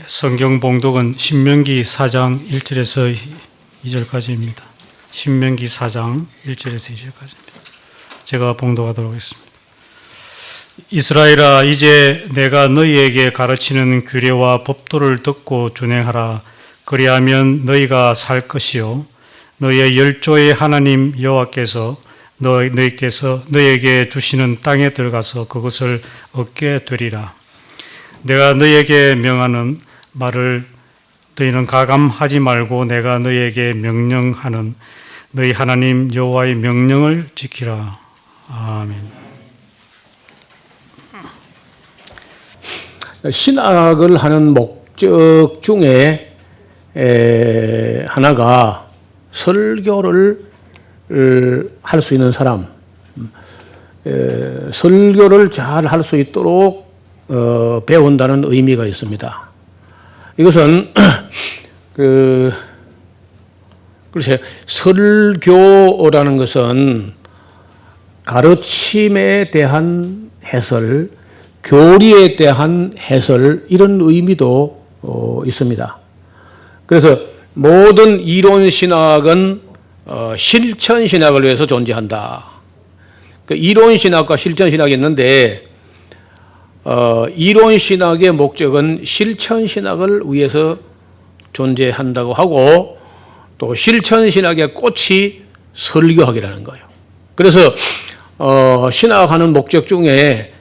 성경 봉독은 신명기 4장 1절에서 2절까지입니다. 신명기 4장 1절에서 2절까지입니다. 제가 봉독하도록 하겠습니다. 이스라엘아, 이제 내가 너희에게 가르치는 규례와 법도를 듣고 준행하라. 그리하면 너희가 살 것이요 너희의 열조의 하나님 여호와께서 너희에게 주시는 땅에 들어가서 그것을 얻게 되리라. 내가 너희에게 명하는 말을 너희는 가감하지 말고 내가 너희에게 명령하는 너희 하나님 여호와의 명령을 지키라. 아멘. 신학을 하는 목적 중에 하나가 설교를 할 수 있는 사람, 설교를 잘 할 수 있도록 배운다는 의미가 있습니다. 이것은 글쎄, 설교라는 것은 가르침에 대한 해설, 교리에 대한 해설, 이런 의미도 있습니다. 그래서 모든 이론 신학은 실천 신학을 위해서 존재한다. 이론 신학과 실천 신학이 있는데 이론 신학의 목적은 실천 신학을 위해서 존재한다고 하고, 또 실천 신학의 꽃이 설교학이라는 거예요. 그래서 신학하는 목적 중에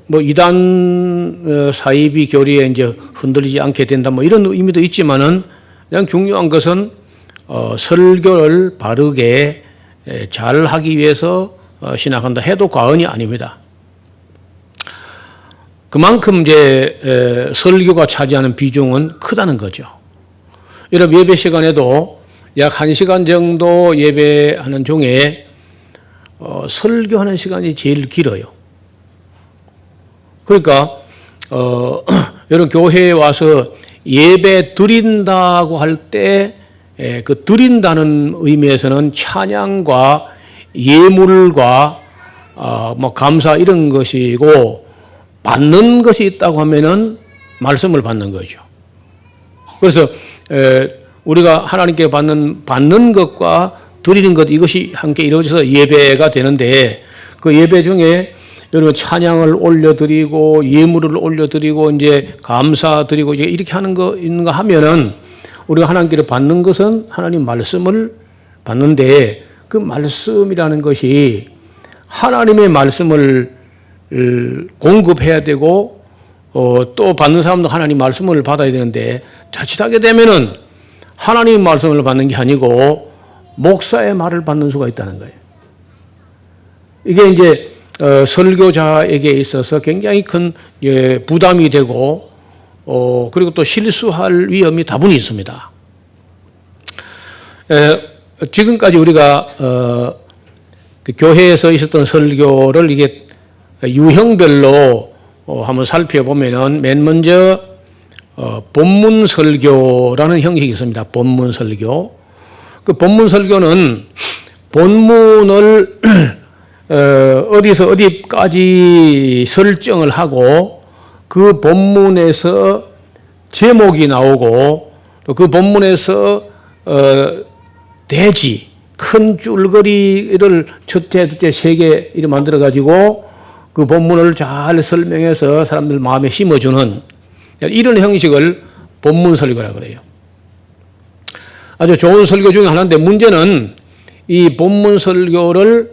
뭐 이단 사이비 교리에 이제 흔들리지 않게 된다, 뭐 이런 의미도 있지만은 그냥 중요한 것은 설교를 바르게 잘 하기 위해서 신학한다 해도 과언이 아닙니다. 그만큼 이제 설교가 차지하는 비중은 크다는 거죠. 여러분, 예배 시간에도 약 1시간 정도 예배하는 중에 설교하는 시간이 제일 길어요. 그러니까 여러분, 교회에 와서 예배 드린다고 할 때 그 드린다는 의미에서는 찬양과 예물과 뭐 감사 이런 것이고, 받는 것이 있다고 하면은 말씀을 받는 거죠. 그래서 우리가 하나님께 받는 것과 드리는 것, 이것이 함께 이루어져서 예배가 되는데, 그 예배 중에 여러분 찬양을 올려드리고 예물을 올려드리고 이제 감사드리고 이제 이렇게 하는 거 있는가 하면은, 우리가 하나님께 받는 것은 하나님 말씀을 받는데, 그 말씀이라는 것이 하나님의 말씀을 공급해야 되고 또 받는 사람도 하나님 말씀을 받아야 되는데, 자칫하게 되면은 하나님 말씀을 받는 게 아니고 목사의 말을 받는 수가 있다는 거예요. 이게 이제 설교자에게 있어서 굉장히 큰 부담이 되고, 그리고 또 실수할 위험이 다분히 있습니다. 지금까지 우리가 그 교회에서 있었던 설교를 이게 유형별로 한번 살펴보면은, 맨 먼저 본문 설교라는 형식이 있습니다. 본문 설교. 그 본문 설교는 본문을 어디서 어디까지 설정을 하고, 그 본문에서 제목이 나오고, 또 그 본문에서 대지, 큰 줄거리를 첫째, 둘째, 세 개 이렇게 만들어가지고 그 본문을 잘 설명해서 사람들 마음에 심어주는 이런 형식을 본문 설교라고 그래요. 아주 좋은 설교 중에 하나인데, 문제는 이 본문 설교를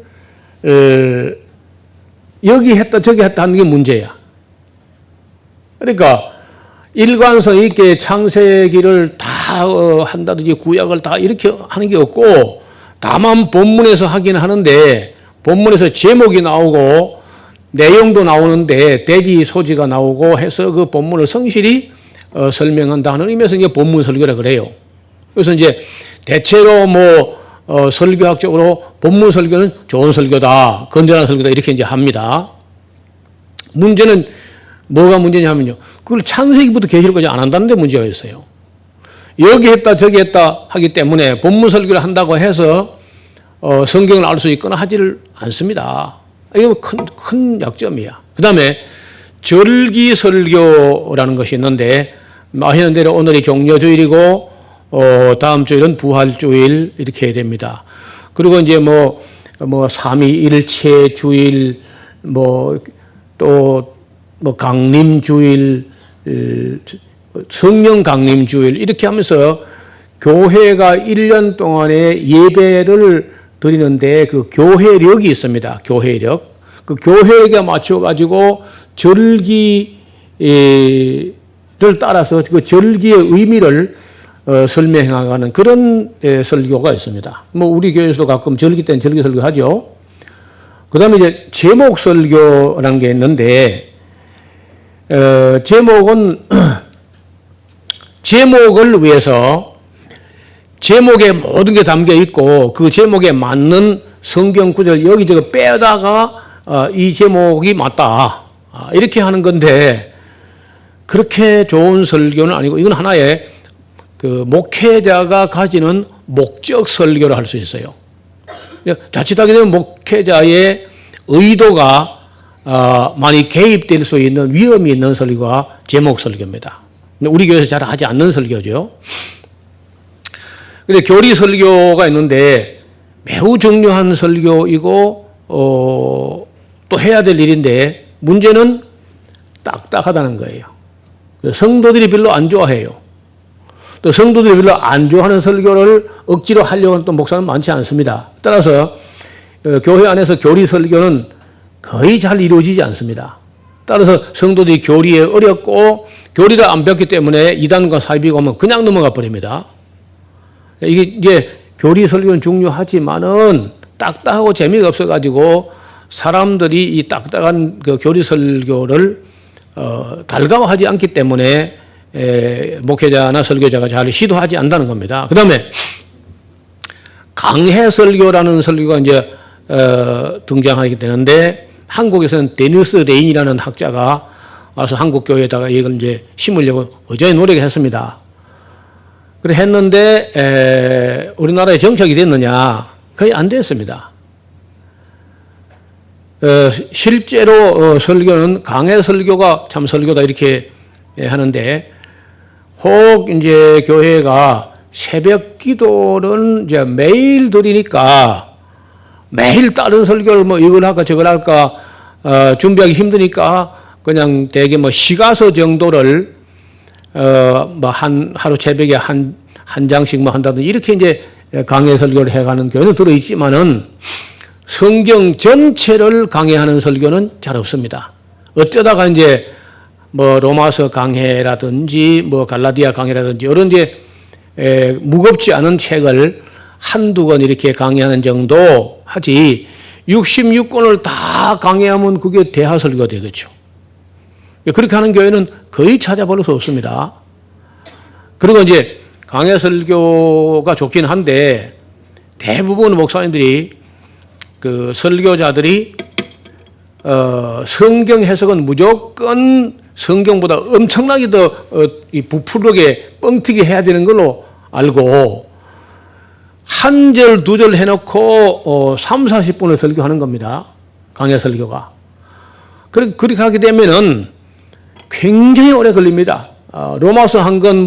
여기 했다 저기 했다 하는 게 문제야. 그러니까 일관성 있게 창세기를 다 한다든지 구약을 다 이렇게 하는 게 없고, 다만 본문에서 하긴 하는데 본문에서 제목이 나오고 내용도 나오는데 대지 소지가 나오고 해서 그 본문을 성실히 설명한다는 의미에서 이제 본문 설교라 그래요. 그래서 이제 대체로 뭐 설교학적으로 본문 설교는 좋은 설교다, 건전한 설교다 이렇게 이제 합니다. 문제는 뭐가 문제냐면요, 그걸 창세기부터 계시록까지 안 한다는 데 문제가 있어요. 여기 했다 저기 했다 하기 때문에 본문 설교를 한다고 해서 성경을 알 수 있거나 하지를 않습니다. 이거 큰 약점이야. 그 다음에 절기설교라는 것이 있는데, 아시는 대로 오늘이 종려주일이고, 다음 주일은 부활주일 이렇게 됩니다. 그리고 이제 삼위일체 주일, 강림주일, 성령 강림주일 이렇게 하면서 교회가 1년 동안의 예배를 드리는데 그 교회력이 있습니다. 교회력. 그 교회력에 맞춰가지고 절기를 따라서 그 절기의 의미를 설명하는 그런 설교가 있습니다. 우리 교회에서도 가끔 절기 때는 절기 설교 하죠. 그 다음에 이제 제목 설교라는 게 있는데, 제목은 제목을 위해서 제목에 모든 게 담겨 있고 그 제목에 맞는 성경 구절 여기저기 빼다가 이 제목이 맞다. 이렇게 하는 건데 그렇게 좋은 설교는 아니고 이건 하나의 그 목회자가 가지는 목적 설교를 할 수 있어요. 자칫하게 되면 목회자의 의도가 많이 개입될 수 있는 위험이 있는 설교가 제목 설교입니다. 우리 교회에서 잘 하지 않는 설교죠. 근데 교리 설교가 있는데 매우 중요한 설교이고 또 해야 될 일인데 문제는 딱딱하다는 거예요. 성도들이 별로 안 좋아해요. 또 성도들이 별로 안 좋아하는 설교를 억지로 하려고 하는 또 목사는 많지 않습니다. 따라서 교회 안에서 교리 설교는 거의 잘 이루어지지 않습니다. 따라서 성도들이 교리에 어렵고 교리를 안 배웠기 때문에 이단과 사이비가 오면 그냥 넘어가 버립니다. 이게 이제 교리 설교는 중요하지만은 딱딱하고 재미가 없어가지고 사람들이 이 딱딱한 그 교리 설교를 달가워하지 않기 때문에 목회자나 설교자가 잘 시도하지 않는다는 겁니다. 그 다음에 강해 설교라는 설교가 이제 등장하게 되는데 한국에서는 데니스 레인이라는 학자가 와서 한국 교회에다가 이걸 이제 심으려고 어저히 노력했습니다. 그래 했는데 우리나라에 정착이 됐느냐? 거의 안 됐습니다. 실제로 설교는 강해 설교가 참 설교다 이렇게 하는데 혹 이제 교회가 새벽 기도는 이제 매일 드리니까 매일 다른 설교를 이걸 할까 저걸 할까 준비하기 힘드니까 그냥 대개 시가서 정도를 하루 새벽에 한 장씩 한다든지 이렇게 이제 강해 설교를 해가는 교회는 들어있지만은 성경 전체를 강해하는 설교는 잘 없습니다. 어쩌다가 이제 로마서 강해라든지 갈라디아 강해라든지 이런 이제 무겁지 않은 책을 한두 권 이렇게 강해하는 정도 하지 66권을 다 강해하면 그게 대하 설교가 되겠죠. 그렇게 하는 교회는 거의 찾아볼 수 없습니다. 그리고 이제 강해 설교가 좋긴 한데 대부분 목사님들이 그 설교자들이 성경 해석은 무조건 성경보다 엄청나게 더 부풀게 뻥튀기 해야 되는 걸로 알고 한 절, 두 절 해놓고 3, 40분을 설교하는 겁니다. 강해 설교가. 그렇게 하게 되면은 굉장히 오래 걸립니다. 로마서 한 건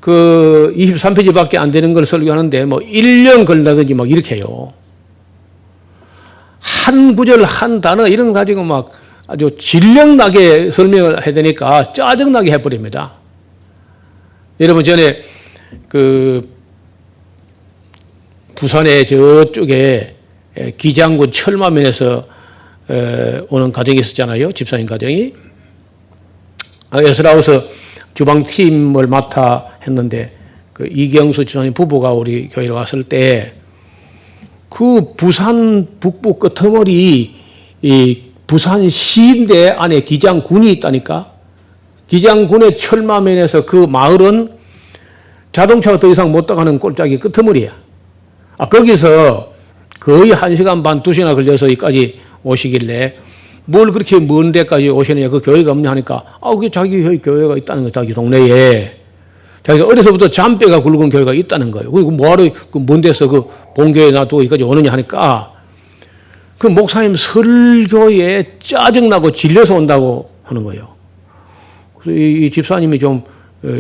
23페이지밖에 안 되는 걸 설교하는데 1년 걸린다든지 이렇게 해요. 한 구절, 한 단어 이런 거 가지고 아주 질력나게 설명을 해야 되니까 짜증나게 해버립니다. 여러분 전에 부산의 저쪽에 기장군 철마면에서 오는 가정이 있었잖아요. 집사님 가정이. 에스라우스 주방팀을 맡아 했는데 이경수 집사님 부부가 우리 교회로 왔을 때 그 부산 북부 끄트머리 이 부산시인대 안에 기장군이 있다니까. 기장군의 철마면에서 그 마을은 자동차가 더 이상 못 나가는 꼴짝이 끄트머리야. 거기서 거의 1시간 반, 2시간 걸려서 여기까지 오시길래 뭘 그렇게 먼 데까지 오시느냐, 그 교회가 없냐 하니까, 그게 자기 교회가 있다는 거예요, 자기 동네에. 자기가 어려서부터 잔뼈가 굵은 교회가 있다는 거예요. 그리고 뭐하러 그 먼 데서 그 본교회 놔두고 여기까지 오느냐 하니까, 그 목사님 설교에 짜증나고 질려서 온다고 하는 거예요. 그래서 이 집사님이 좀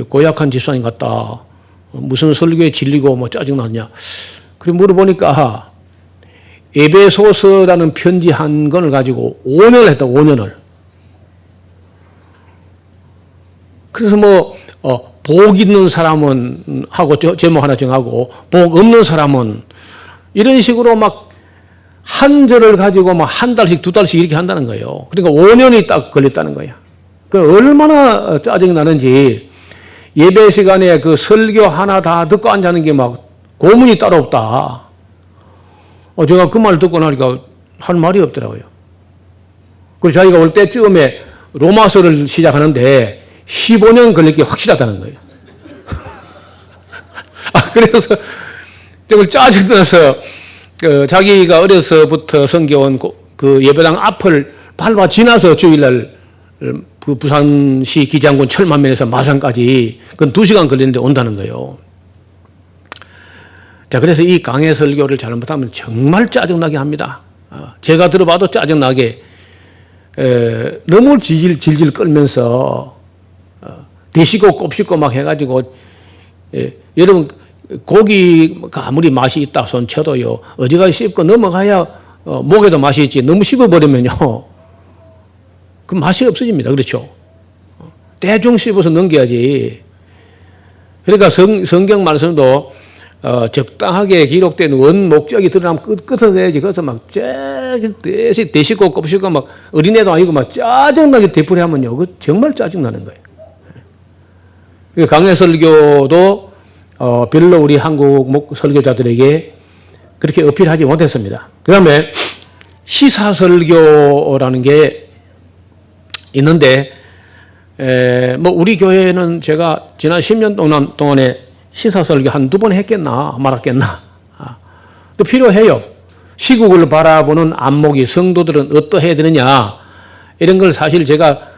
고약한 집사님 같다. 무슨 설교에 질리고 뭐 짜증나냐. 그래 물어보니까 에베소서라는 편지 한 권을 가지고 5년을 했다. 5년을. 그래서 복 있는 사람은 하고 제목 하나 정하고 복 없는 사람은 이런 식으로 막 한 절을 가지고 막 한 달씩 두 달씩 이렇게 한다는 거예요. 그러니까 5년이 딱 걸렸다는 거예요. 그 얼마나 짜증이 나는지 예배 시간에 그 설교 하나 다 듣고 앉아는 게 막 고문이 따로 없다. 제가 그 말을 듣고 나니까 할 말이 없더라고요. 그래서 자기가 올 때쯤에 로마서를 시작하는데 15년 걸릴 게 확실하다는 거예요. 그래서 정말 짜증나서 자기가 어려서부터 섬겨온 그 예배당 앞을 밟아 지나서 주일날 그 부산시 기장군 철만면에서 마산까지 그건 2시간 걸리는데 온다는 거예요. 자, 그래서 이 강해 설교를 잘못하면 정말 짜증나게 합니다. 제가 들어봐도 짜증나게 너무 질질 끌면서 대시고 곱씹고 막 해가지고 여러분 고기가 아무리 맛이 있다 손 쳐도요 어디가 씹고 넘어가야 목에도 맛이 있지 너무 씹어버리면요 그 맛이 없어집니다. 그렇죠? 대충 씹어서 넘겨야지. 그러니까 성경 말씀도 적당하게 기록된 원 목적이 드러나면 끄덕여야지. 그래서 막 대시고 곱씹고 막 어린애도 아니고 막 짜증나게 되풀이하면요 그 정말 짜증나는 거예요. 강해 설교도 별로 우리 한국 설교자들에게 그렇게 어필하지 못했습니다. 그 다음에 시사설교라는 게 있는데, 우리 교회는 제가 지난 10년 동안에 시사설교 한두 번 했겠나, 말았겠나. 또 필요해요. 시국을 바라보는 안목이 성도들은 어떠해야 되느냐. 이런 걸 사실 제가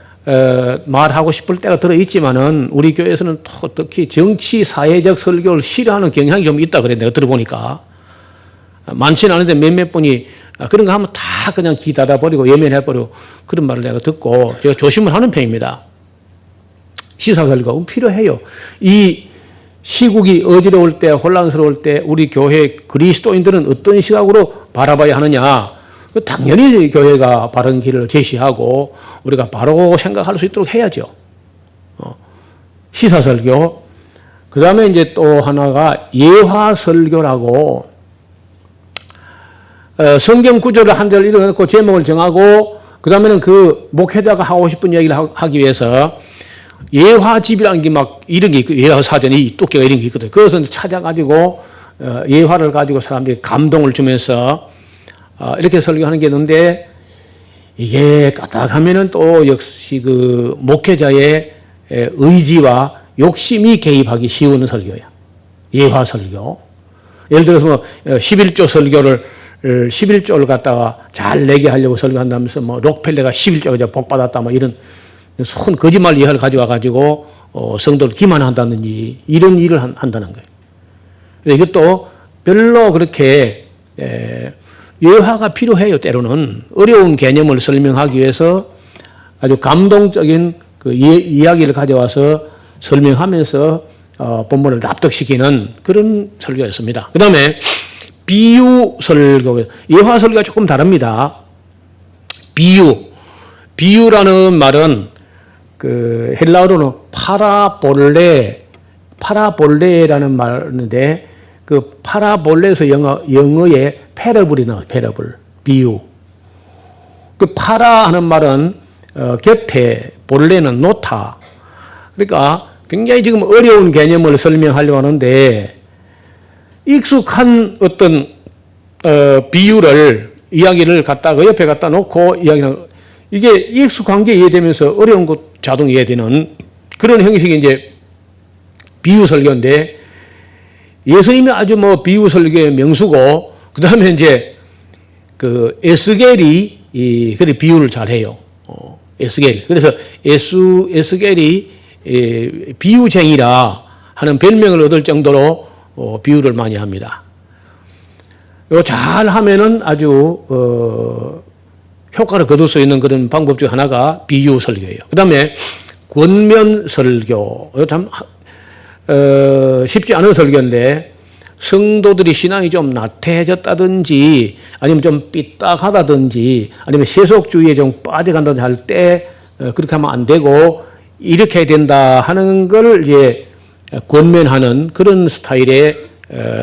말하고 싶을 때가 들어있지만은 우리 교회에서는 특히 정치 사회적 설교를 싫어하는 경향이 좀 있다 그래 내가 들어보니까 많지는 않은데 몇몇 분이 그런 거 하면 다 그냥 귀 닫아버리고 예면해버리고 그런 말을 내가 듣고 제가 조심을 하는 편입니다. 시사 설교가 필요해요. 이 시국이 어지러울 때 혼란스러울 때 우리 교회 그리스도인들은 어떤 시각으로 바라봐야 하느냐. 당연히 교회가 바른 길을 제시하고 우리가 바로 생각할 수 있도록 해야죠. 시사설교. 그 다음에 이제 또 하나가 예화설교라고 성경 구절을 한 절 읽어놓고 제목을 정하고 그 다음에는 그 목회자가 하고 싶은 얘기를 하기 위해서 예화집이라는 게 막 이런 게 있거든요. 예화사전이 두께가 이런 게 있거든요. 그것을 찾아가지고 예화를 가지고 사람들이 감동을 주면서 이렇게 설교하는 게 있는데 이게 까딱하면은 또 역시 그 목회자의 의지와 욕심이 개입하기 쉬운 설교야. 예화 설교. 예를 들어서 뭐 11조 설교를 11조를 갖다가 잘 내게 하려고 설교한다면서 뭐 록펠레가 11조가 복 받았다 뭐 이런 손 거짓말 예화를 가져와 가지고 성도를 기만한다든지 이런 일을 한다는 거예요. 이것도 별로 그렇게 예화가 필요해요. 때로는 어려운 개념을 설명하기 위해서 아주 감동적인 그 이야기를 가져와서 설명하면서 본문을 납득시키는 그런 설교였습니다. 그 다음에 비유 설교, 예화 설교가 조금 다릅니다. 비유라는 말은 그 헬라어로는 파라볼레라는 말인데 그 파라볼레에서 영어에 패러블이 나와요. 패러블, 비유. 그 파라 하는 말은 곁에, 볼레는 놓다. 그러니까 굉장히 지금 어려운 개념을 설명하려고 하는데 익숙한 어떤 비유를 이야기를 갖다가 옆에 갖다 놓고 이야기는 이게 익숙한 게 이해되면서 어려운 것 자동 이해되는 그런 형식이 이제 비유 설교인데 예수님이 아주 뭐 비유 설교의 명수고 그 다음에 이제 그 에스겔이 그래 비유를 잘해요. 에스겔. 그래서 에스겔이 비유쟁이라 하는 별명을 얻을 정도로 비유를 많이 합니다. 이거 잘 하면은 아주 효과를 거둘 수 있는 그런 방법 중 하나가 비유 설교예요. 그 다음에 권면 설교. 참 쉽지 않은 설교인데 성도들이 신앙이 좀 나태해졌다든지 아니면 좀 삐딱하다든지 아니면 세속주의에 좀 빠져간다든지 할 때 그렇게 하면 안 되고 이렇게 해야 된다 하는 걸 이제 권면하는 그런 스타일의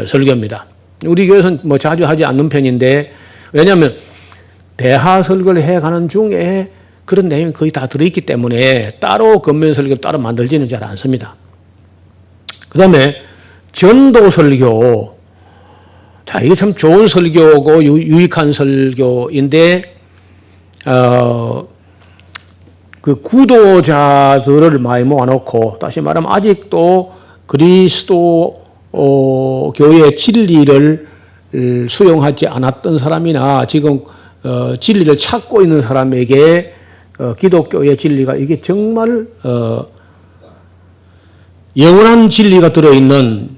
설교입니다. 우리 교회에서는 뭐 자주 하지 않는 편인데 왜냐하면 대하 설교를 해가는 중에 그런 내용이 거의 다 들어있기 때문에 따로 권면 설교를 따로 만들지는 잘 않습니다. 그 다음에 전도 설교. 자, 이게 참 좋은 설교고 유익한 설교인데, 그 구도자들을 많이 모아놓고, 다시 말하면 아직도 그리스도 교회의 진리를 수용하지 않았던 사람이나 지금 진리를 찾고 있는 사람에게 기독교의 진리가 이게 정말 영원한 진리가 들어있는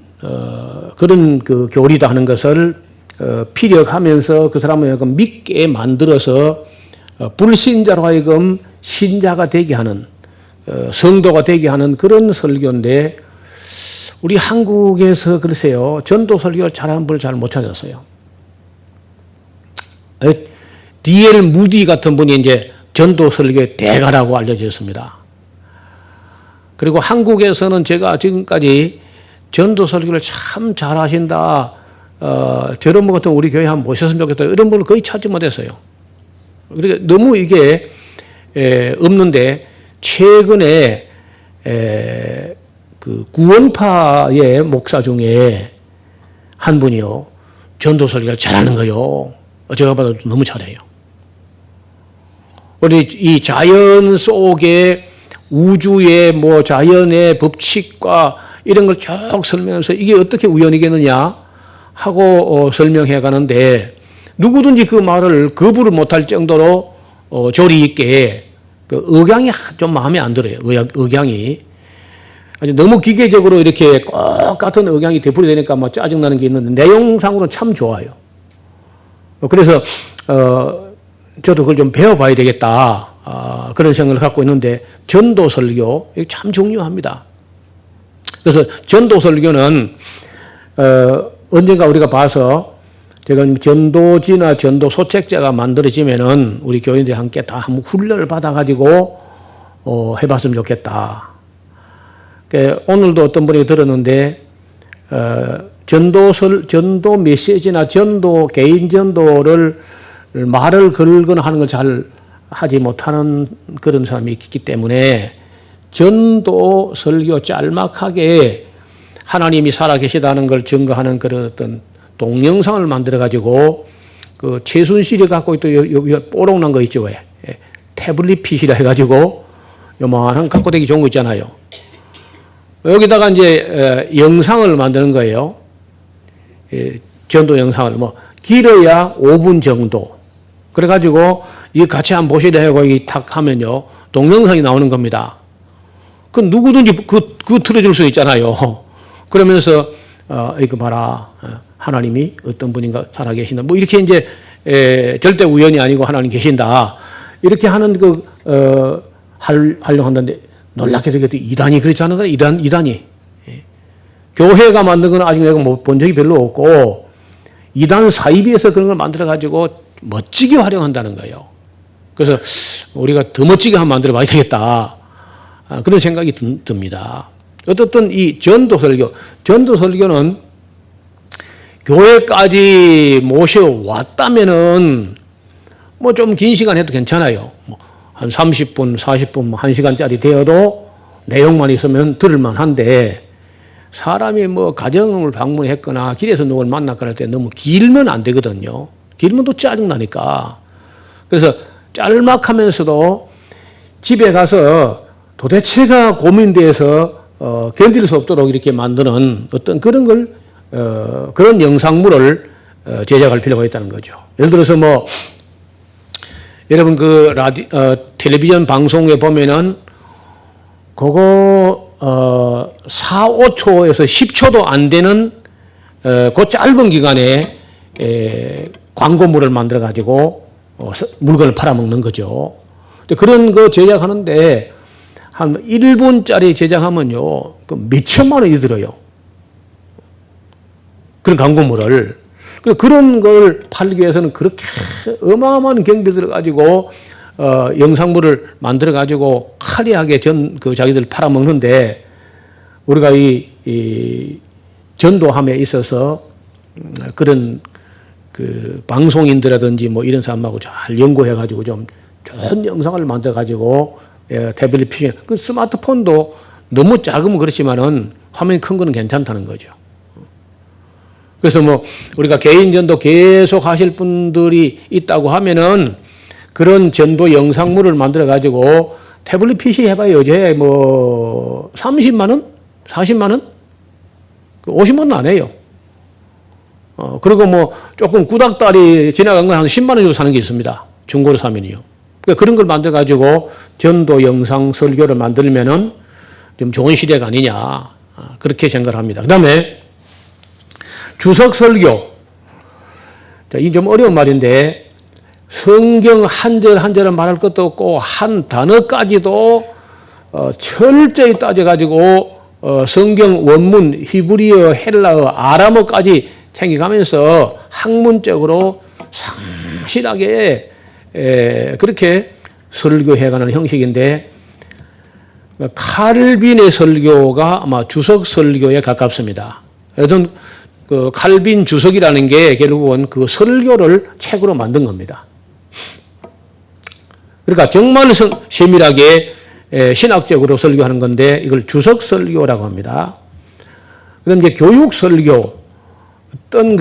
그런 그 교리다 하는 것을 피력하면서 그 사람을 믿게 만들어서 불신자로 하여금 신자가 되게 하는 성도가 되게 하는 그런 설교인데 우리 한국에서 글쎄요 전도 설교를 잘하는 분을 잘 못 찾았어요. D.L. 무디 같은 분이 이제 전도 설교의 대가라고 알려져 있습니다. 그리고 한국에서는 제가 지금까지 전도 설교를 참 잘하신다. 저런 분 같은 우리 교회 한번 모셨으면 좋겠다. 이런 분을 거의 찾지 못했어요. 그러니까 너무 이게 없는데 최근에 그 구원파의 목사 중에 한 분이요 전도 설교를 잘하는 거요. 제가 봐도 너무 잘해요. 우리 이 자연 속에 우주의 뭐 자연의 법칙과 이런 걸 쭉 설명해서 이게 어떻게 우연이겠느냐 하고 설명해 가는데 누구든지 그 말을 거부를 못할 정도로 조리 있게 그 억양이 좀 마음에 안 들어요. 억양이 아주 너무 기계적으로 이렇게 꼭 같은 억양이 되풀이되니까 막 짜증나는 게 있는데 내용상으로는 참 좋아요. 그래서 저도 그걸 좀 배워봐야 되겠다. 그런 생각을 갖고 있는데 전도 설교 이게 참 중요합니다. 그래서 전도 설교는 언젠가 우리가 봐서 제가 전도지나 전도 소책자가 만들어지면은 우리 교인들이 함께 다 한번 훈련을 받아가지고 해봤으면 좋겠다. 오늘도 어떤 분이 들었는데 전도 메시지나 전도 개인 전도를 말을 걸거나 하는 걸 잘 하지 못하는 그런 사람이 있기 때문에 전도 설교 짤막하게 하나님이 살아계시다는 걸 증거하는 그런 어떤 동영상을 만들어 가지고 그 최순실이 갖고 있던 여기 뽀록난 거 있죠 왜 태블릿 PC라 해가지고 요만한 갖고 되기 좋은 거 있잖아요. 여기다가 이제 영상을 만드는 거예요. 전도 영상을 뭐 길어야 5분 정도. 그래가지고 이 같이 한번 보시라 하고 이 탁 하면요 동영상이 나오는 겁니다. 그 누구든지 그 틀어줄 수 있잖아요. 그러면서 이거 봐라 하나님이 어떤 분인가 살아계신다. 뭐 이렇게 이제 절대 우연이 아니고 하나님 계신다. 이렇게 하는 하려고 한다는데 놀랍게도 이단이 그렇지 않은가? 이단이 교회가 만든 건 아직 내가 본 적이 별로 없고 이단 사이비에서 그런 걸 만들어 가지고 멋지게 활용한다는 거예요. 그래서 우리가 더 멋지게 한번 만들어 봐야 되겠다. 그런 생각이 듭니다. 어떻든 이 전도설교는 교회까지 모셔왔다면은 뭐 좀 긴 시간 해도 괜찮아요. 한 30분, 40분, 1시간짜리 되어도 내용만 있으면 들을만 한데 사람이 뭐 가정을 방문했거나 길에서 누굴 만났거나 할 때 너무 길면 안 되거든요. 길면 또 짜증나니까. 그래서 짤막하면서도 집에 가서 도대체가 고민돼서 견딜 수 없도록 이렇게 만드는 어떤 그런 걸 그런 영상물을 제작할 필요가 있다는 거죠. 예를 들어서 뭐 여러분 그 텔레비전 방송에 보면은 그거 4, 5초에서 10초도 안 되는 그 짧은 기간에 광고물을 만들어 가지고 물건을 팔아먹는 거죠. 그런 거 제작하는데 한 1분짜리 제작하면요, 몇 천만 원이 들어요. 그런 광고물을. 그런 걸 팔기 위해서는 그렇게 어마어마한 경비 들어가지고, 영상물을 만들어가지고 화려하게 자기들 팔아먹는데, 우리가 이 전도함에 있어서 그런 방송인들이라든지 뭐 이런 사람하고 잘 연구해가지고 좀 좋은 영상을 만들어가지고 태블릿 PC, 그 스마트폰도 너무 작으면 그렇지만은 화면이 큰 거는 괜찮다는 거죠. 그래서 뭐 우리가 개인 전도 계속 하실 분들이 있다고 하면은 그런 전도 영상물을 만들어가지고 태블릿 PC 해봐요. 어제 뭐 30만 원? 40만 원? 50만 원 안 해요. 그리고 뭐 조금 구닥다리 지나간 건 한 10만 원 주고 사는 게 있습니다. 중고로 사면이요. 그러니까 그런 걸 만들어가지고 전도 영상 설교를 만들면은 좀 좋은 시대가 아니냐. 그렇게 생각을 합니다. 그 다음에 주석 설교. 이게 좀 어려운 말인데 성경 한 절 한 절을 말할 것도 없고 한 단어까지도 철저히 따져가지고 성경 원문 히브리어, 헬라어, 아람어까지 챙겨가면서 학문적으로 상실하게 그렇게 설교해가는 형식인데 칼빈의 설교가 아마 주석 설교에 가깝습니다. 여튼 그 칼빈 주석이라는 게 결국은 그 설교를 책으로 만든 겁니다. 그러니까 정말 세밀하게 신학적으로 설교하는 건데 이걸 주석 설교라고 합니다. 그다음 이제 교육 설교, 어떤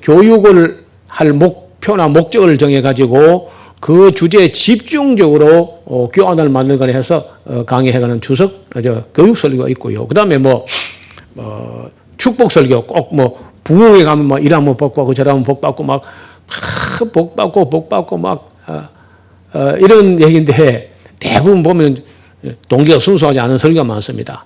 교육을 할 목표나 목적을 정해가지고 그 주제에 집중적으로 교환을 만들거나 해서 강의해가는 교육 설교가 있고요. 그 다음에 축복 설교, 꼭 부흥회 가면 이러면 복 받고 저러면 복 받고 복 받고 이런 얘기인데 대부분 보면 동기가 순수하지 않은 설교가 많습니다.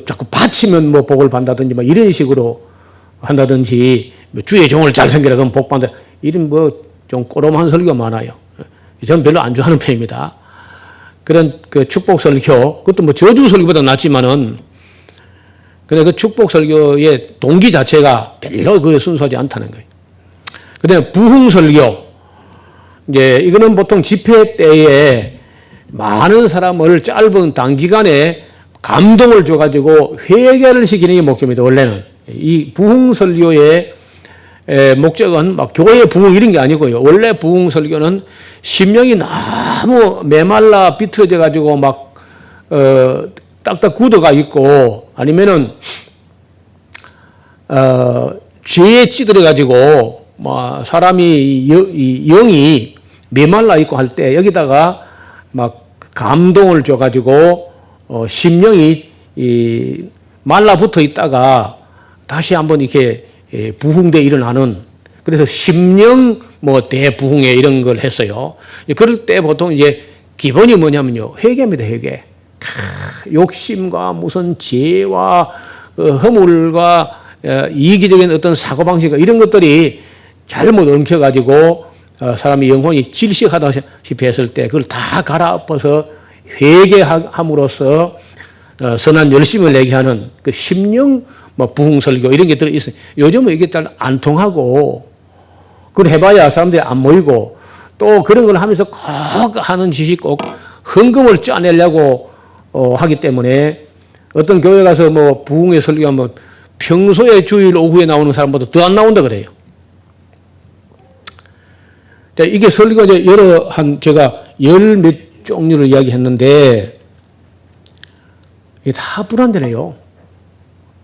자꾸 바치면 복을 받는다든지 이런 식으로 한다든지 주의 종을 잘생기라 그러면 복 받는다. 이런 좀 꼬롬한 설교가 많아요. 저는 별로 안 좋아하는 편입니다. 그런 축복 설교, 그것도 저주 설교보다 낫지만은 근데 그 축복 설교의 동기 자체가 별로 그게 순수하지 않다는 거예요. 그 다음에 부흥 설교. 이제 이거는 보통 집회 때에 많은 사람을 짧은 단기간에 감동을 줘가지고 회개를 시키는 게 목적입니다. 원래는. 이 부흥 설교의 목적은 교회 부흥 이런 게 아니고요. 원래 부흥 설교는 심령이 너무 메말라 비틀어져 가지고 딱딱 굳어가 있고 아니면은 죄에 찌들어 가지고 사람이 영이 메말라 있고 할 때 여기다가 감동을 줘 가지고 심령이 말라붙어 있다가 다시 한번 이렇게 부흥돼 일어나는, 그래서 심령 대부흥회 이런 걸 했어요. 그럴 때 보통 이제 기본이 뭐냐면요, 회개입니다. 회개. 욕심과 무슨 죄와 허물과 이기적인 어떤 사고방식 이런 것들이 잘못 엉켜가지고 사람이 영혼이 질식하다시피 했을 때 그걸 다 갈아엎어서 회개함으로써 선한 열심을 내게 하는 그 심령 부흥설교 이런 게 들어있어요. 요즘은 이게 잘 안 통하고 그걸 해봐야 사람들이 안 모이고 또 그런 걸 하면서 꼭 하는 짓이 꼭 헌금을 짜내려고 하기 때문에 어떤 교회 가서 부흥회 설교하면 평소에 주일 오후에 나오는 사람보다 더 안 나온다 그래요. 이게 설교가 이제 제가 열 몇 종류를 이야기했는데 이게 다 불안되네요.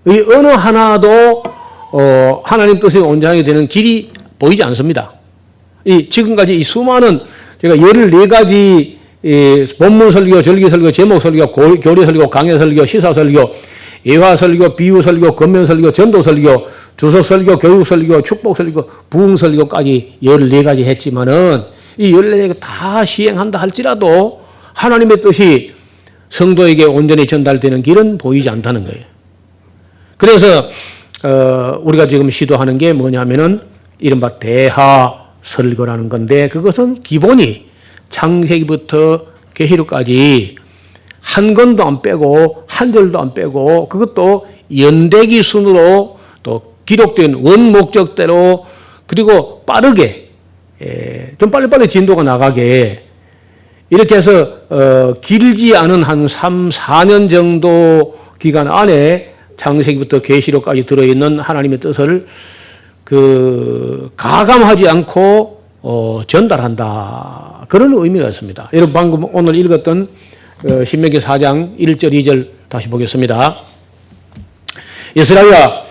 이 어느 하나도 하나님 뜻이 온전하게 되는 길이 보이지 않습니다. 지금까지 이 수많은 제가 14가지 본문 설교, 절기 설교, 제목 설교, 교리 설교, 강해 설교, 시사 설교, 예화 설교, 비유 설교, 권면 설교, 전도 설교, 주석 설교, 교육 설교, 축복 설교, 부흥 설교까지 14가지 했지만은 이 14개 다 시행한다 할지라도 하나님의 뜻이 성도에게 온전히 전달되는 길은 보이지 않다는 거예요. 그래서 우리가 지금 시도하는 게 뭐냐면은 이른바 대하 설교라는 건데 그것은 기본이 창세기부터 계시록까지 한 권도 안 빼고 한 절도 안 빼고 그것도 연대기 순으로 또 기록된 원목적대로 그리고 빠르게 좀 빨리빨리 진도가 나가게 이렇게 해서 길지 않은 한 3, 4년 정도 기간 안에 창세기부터 계시록까지 들어있는 하나님의 뜻을 가감하지 않고 전달한다. 그런 의미가 있습니다. 여러분 방금 오늘 읽었던 신명기 4장 1절 2절 다시 보겠습니다. 이스라엘아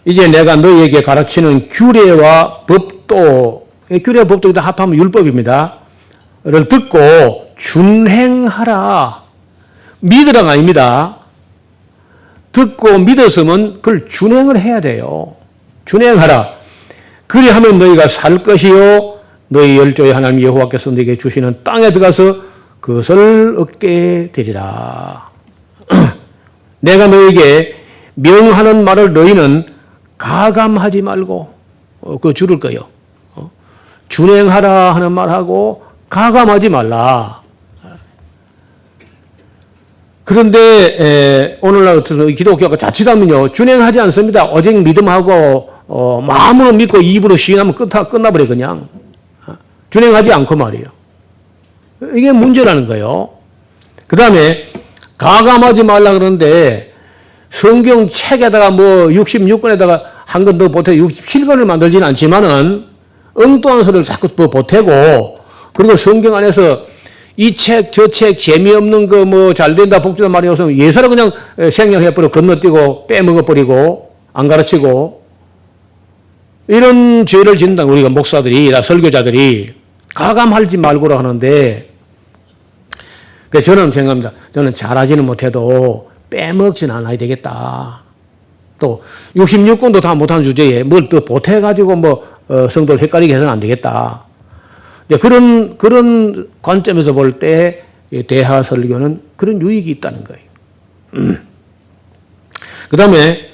이제 내가 너희에게 가르치는 규례와 법도 규례와 법도 다 합하면 율법입니다. 를 듣고 준행하라. 믿으라가 아닙니다. 듣고 믿었으면 그걸 준행을 해야 돼요. 준행하라. 그리하면 너희가 살 것이요 너희 열조의 하나님 여호와께서 너희에게 주시는 땅에 들어가서 그것을 얻게 되리라. 내가 너희에게 명하는 말을 너희는 가감하지 말고 줄을 거요. 준행하라 하는 말하고 가감하지 말라. 그런데 오늘날 기독교가 자칫하면요 준행하지 않습니다. 오직 믿음하고 마음으로 믿고 입으로 시인하면 끝나버려 그냥. 준행하지 않고 말이에요. 이게 문제라는 거예요. 그 다음에 가감하지 말라 그러는데 성경 책에다가 66권에다가 한 권 더 보태고 67권을 만들지는 않지만은 엉뚱한 소리를 자꾸 보태고 그리고 성경 안에서 이 책, 저 책, 재미없는 잘 된다, 복주다 말이 없으면 예사로 그냥 생략해버리고 건너뛰고 빼먹어버리고 안 가르치고 이런 죄를 짓는다, 우리가 목사들이, 설교자들이. 가감하지 말고라 하는데, 저는 생각합니다. 저는 잘하지는 못해도 빼먹지는 않아야 되겠다. 또, 66권도 다 못하는 주제에 뭘 또 보태가지고 성도를 헷갈리게 해서는 안 되겠다. 그런 관점에서 볼 때 대하 설교는 그런 유익이 있다는 거예요. 그 다음에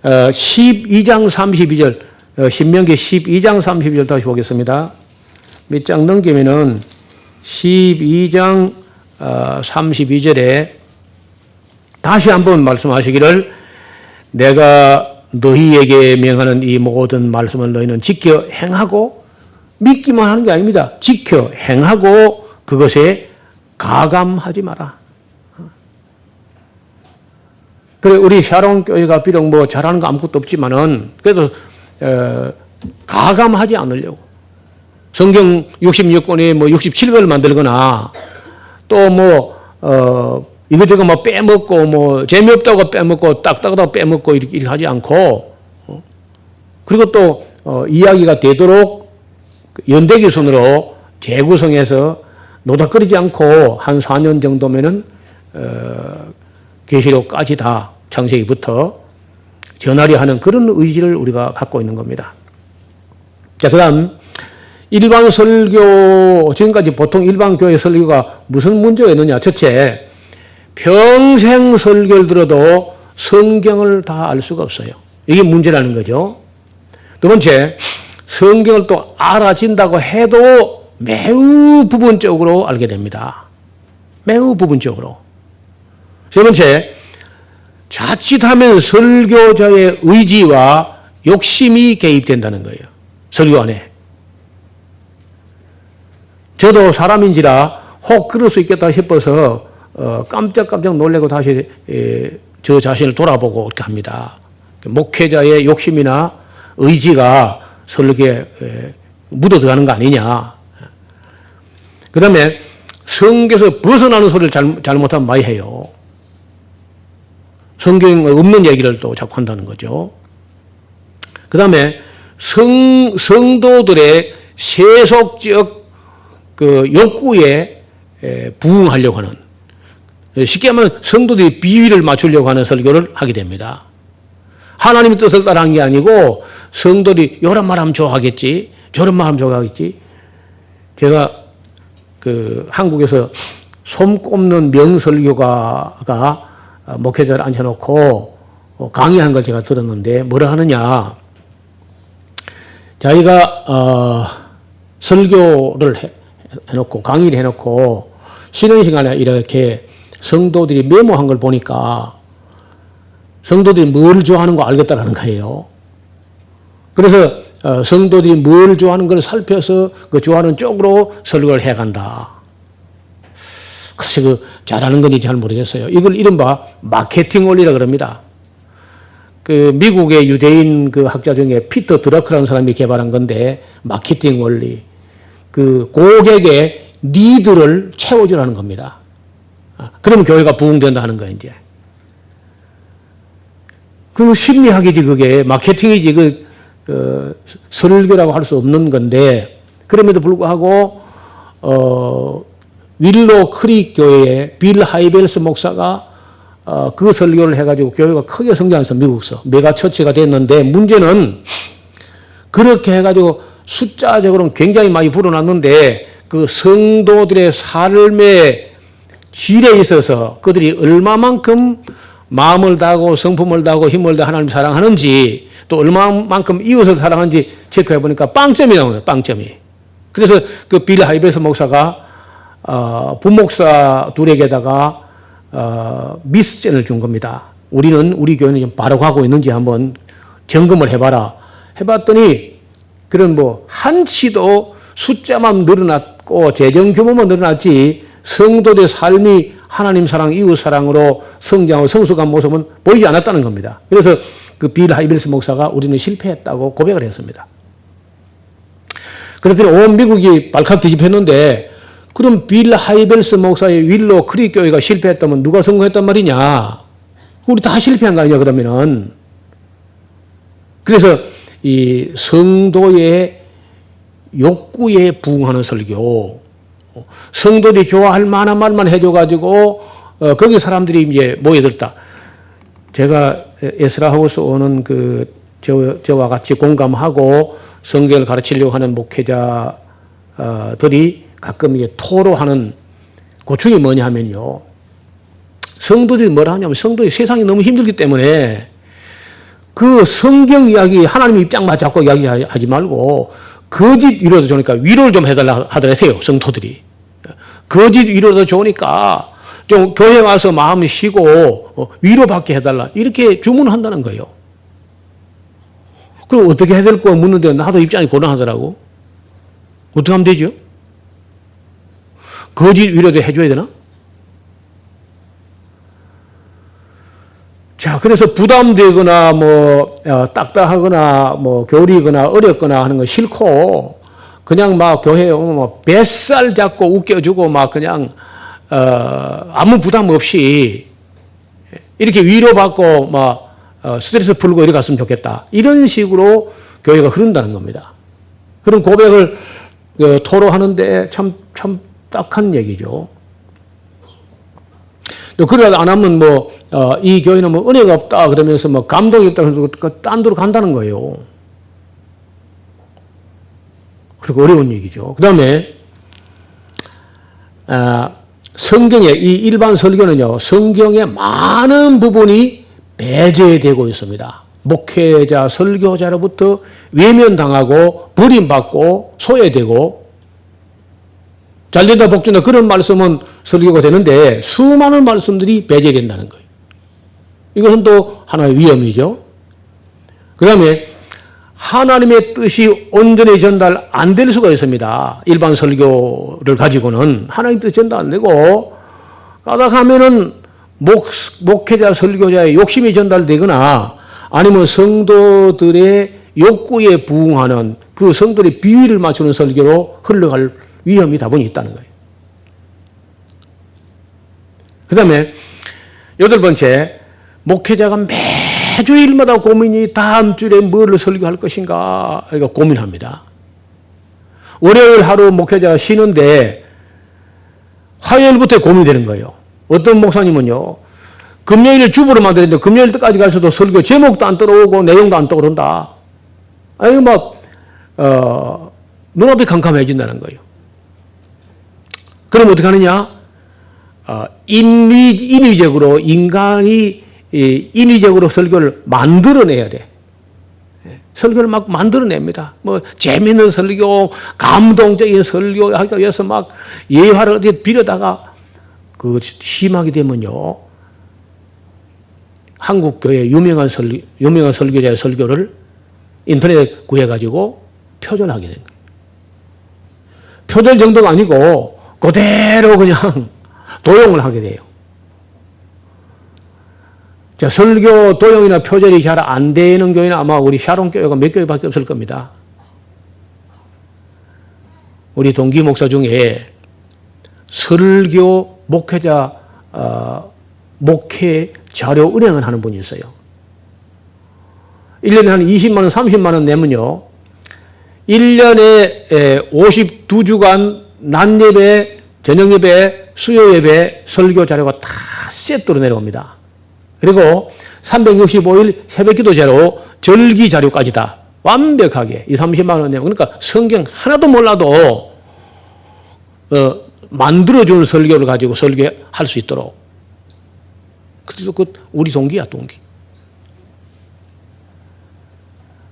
12장 32절 신명기 12장 32절 다시 보겠습니다. 몇 장 넘기면은 12장 32절에 다시 한번 말씀하시기를 내가 너희에게 명하는 이 모든 말씀을 너희는 지켜 행하고 믿기만 하는 게 아닙니다. 지켜 행하고 그것에 가감하지 마라. 그래 우리 샤론 교회가 비록 잘하는 거 아무것도 없지만은 그래도 가감하지 않으려고 성경 66권에 67권을 만들거나 또 이것저것 빼먹고 재미없다고 빼먹고 딱딱하다고 빼먹고 이렇게 하지 않고 그리고 또 이야기가 되도록 연대기 순으로 재구성해서 노닥거리지 않고 한 4년 정도면은 계시록까지 다 창세기부터 전하려 하는 그런 의지를 우리가 갖고 있는 겁니다. 자, 그다음 일반 설교 지금까지 보통 일반 교회 설교가 무슨 문제가 있느냐? 첫째, 평생 설교를 들어도 성경을 다 알 수가 없어요. 이게 문제라는 거죠. 두 번째, 성경을 또 알아진다고 해도 매우 부분적으로 알게 됩니다. 매우 부분적으로. 세 번째, 자칫하면 설교자의 의지와 욕심이 개입된다는 거예요. 설교 안에. 저도 사람인지라 혹 그럴 수 있겠다 싶어서 깜짝깜짝 놀래고 다시 저 자신을 돌아보고 이렇게 합니다. 목회자의 욕심이나 의지가 설교에 묻어 들어가는 거 아니냐. 그 다음에 성경에서 벗어나는 소리를 잘못하면 많이 해요. 성경에 없는 얘기를 또 자꾸 한다는 거죠. 그 다음에 성도들의 세속적 욕구에 부응하려고 하는, 쉽게 하면 성도들이 비위를 맞추려고 하는 설교를 하게 됩니다. 하나님의 뜻을 따라한 게 아니고 성도들이 이런 말 하면 좋아하겠지, 저런 말 하면 좋아하겠지. 제가 한국에서 손꼽는 명설교가가 목회자를 앉혀놓고 강의한 걸 제가 들었는데 뭐라 하느냐. 자기가 설교를 해놓고 강의를 해놓고 쉬는 시간에 이렇게 성도들이 메모한 걸 보니까 성도들이 뭘 좋아하는 거 알겠다라는 거예요. 그래서 성도들이 뭘 좋아하는 걸 살펴서 그 좋아하는 쪽으로 설교를 해간다. 글쎄 그 잘하는 건지 잘 모르겠어요. 이걸 이른바 마케팅 원리라 그럽니다. 그 미국의 유대인 그 학자 중에 피터 드러크라는 사람이 개발한 건데 마케팅 원리. 그 고객의 니드를 채워주라는 겁니다. 그러면 교회가 부흥된다 하는 거예요, 이제. 그럼 심리학이지, 그게. 마케팅이지, 설교라고 할 수 없는 건데, 그럼에도 불구하고, 윌로 크릭 교회에 빌 하이벨스 목사가 그 설교를 해가지고 교회가 크게 성장해서 미국서 메가처치가 됐는데, 문제는 그렇게 해가지고 숫자적으로는 굉장히 많이 불어났는데, 그 성도들의 삶의 질에 있어서 그들이 얼마만큼 마음을 다하고 성품을 다하고 힘을 다해 하나님 사랑하는지 또 얼마만큼 이웃을 사랑하는지 체크해 보니까 빵점이 나오네요. 빵점이. 그래서 그 빌 하이벨스 목사가 부목사 둘에게다가 미스젠을 준 겁니다. 우리 교회는 좀 바로 가고 있는지 한번 점검을 해봐라. 해봤더니 그런 한치도 숫자만 늘어났고 재정 규모만 늘어났지 성도들의 삶이 하나님 사랑, 이웃 사랑으로 성장하고 성숙한 모습은 보이지 않았다는 겁니다. 그래서 그 빌 하이벨스 목사가 우리는 실패했다고 고백을 했습니다. 그랬더니 온 미국이 발칵 뒤집혔는데 그럼 빌 하이벨스 목사의 윌로 크릭 교회가 실패했다면 누가 성공했단 말이냐? 우리 다 실패한 거 아니냐 그러면은. 그래서 이 성도의 욕구에 부응하는 설교, 성도들이 좋아할 만한 말만 해줘가지고 거기 사람들이 이제 모여들다. 제가 에스라하우스 오는 저와 같이 공감하고 성경을 가르치려고 하는 목회자들이 가끔 이게 토로하는 고충이 뭐냐 하면요. 성도들이 뭐라 하냐면 성도의 세상이 너무 힘들기 때문에 그 성경 이야기 하나님 입장만 잡고 이야기하지 말고 거짓 위로도 좋으니까 위로를 좀 해달라 하더라고요. 성도들이. 거짓 위로도 좋으니까 좀 교회 와서 마음 쉬고 위로받게 해달라. 이렇게 주문한다는 거예요. 그럼 어떻게 해야 될까 묻는데 나도 입장이 곤란하더라고. 어떻게 하면 되죠? 거짓 위로도 해줘야 되나? 자, 그래서 부담되거나 딱딱하거나 교리거나 어렵거나 하는 거 싫고 그냥 막 교회에 오면 뱃살 잡고 웃겨주고 그냥 아무 부담 없이 이렇게 위로받고 스트레스 풀고 이렇게 갔으면 좋겠다. 이런 식으로 교회가 흐른다는 겁니다. 그런 고백을 토로하는데 참 딱한 얘기죠. 또 그래도 안 하면 이 교회는 은혜가 없다 그러면서 감동이 없다 그러면서 딴 데로 간다는 거예요. 그리고 어려운 얘기죠. 그 다음에 성경에 이 일반 설교는요. 성경의 많은 부분이 배제되고 있습니다. 목회자, 설교자로부터 외면당하고 버림받고 소외되고 잘된다 복된다 그런 말씀은 설교가 되는데 수많은 말씀들이 배제된다는 거예요. 이것은 또 하나의 위험이죠. 그 다음에 하나님의 뜻이 온전히 전달 안 될 수가 있습니다. 일반 설교를 가지고는 하나님의 뜻 전달 안 되고 까닥하면은 목회자 설교자의 욕심이 전달되거나 아니면 성도들의 욕구에 부응하는 그 성도들의 비위를 맞추는 설교로 흘러갈 위험이 다분히 있다는 거예요. 그 다음에 8번째, 목회자가 매주일마다 고민이 다음 주에 뭐를 설교할 것인가 고민합니다. 월요일 하루 목회자가 쉬는데 화요일부터 고민되는 거예요. 어떤 목사님은요, 금요일 주부로 만들었는데 금요일 때까지 가서도 설교 제목도 안 떠오르고 내용도 안 떠오른다. 아니 눈앞이 캄캄해진다는 거예요. 그럼 어떻게 하느냐? 인위적으로 인간이 인위적으로 설교를 만들어내야 돼. 설교를 막 만들어냅니다. 뭐 재미있는 설교, 감동적인 설교 하기 위해서 막 예화를 어디 빌어다가 그 심하게 되면요, 한국 교회 유명한 설교자의 설교를 인터넷에 구해가지고 표절하게 된 거예요. 표절 정도가 아니고 그대로 그냥 도용을 하게 돼요. 자, 설교 도용이나 표절이 잘 안 되는 교회는 아마 우리 샤론 교회가 몇 교회밖에 없을 겁니다. 우리 동기 목사 중에 설교 목회자 목회 자료 은행을 하는 분이 있어요. 1년에 한 20만 원, 30만 원 내면요, 1년에 52주간 낮 예배, 저녁 예배, 수요 예배 설교 자료가 다 세트로 내려옵니다. 그리고 365일 새벽 기도 자료, 절기 자료까지 다 완벽하게 30만 원 내고, 그러니까 성경 하나도 몰라도 만들어준 설교를 가지고 설교할 수 있도록. 그래서 그 우리 동기야, 동기.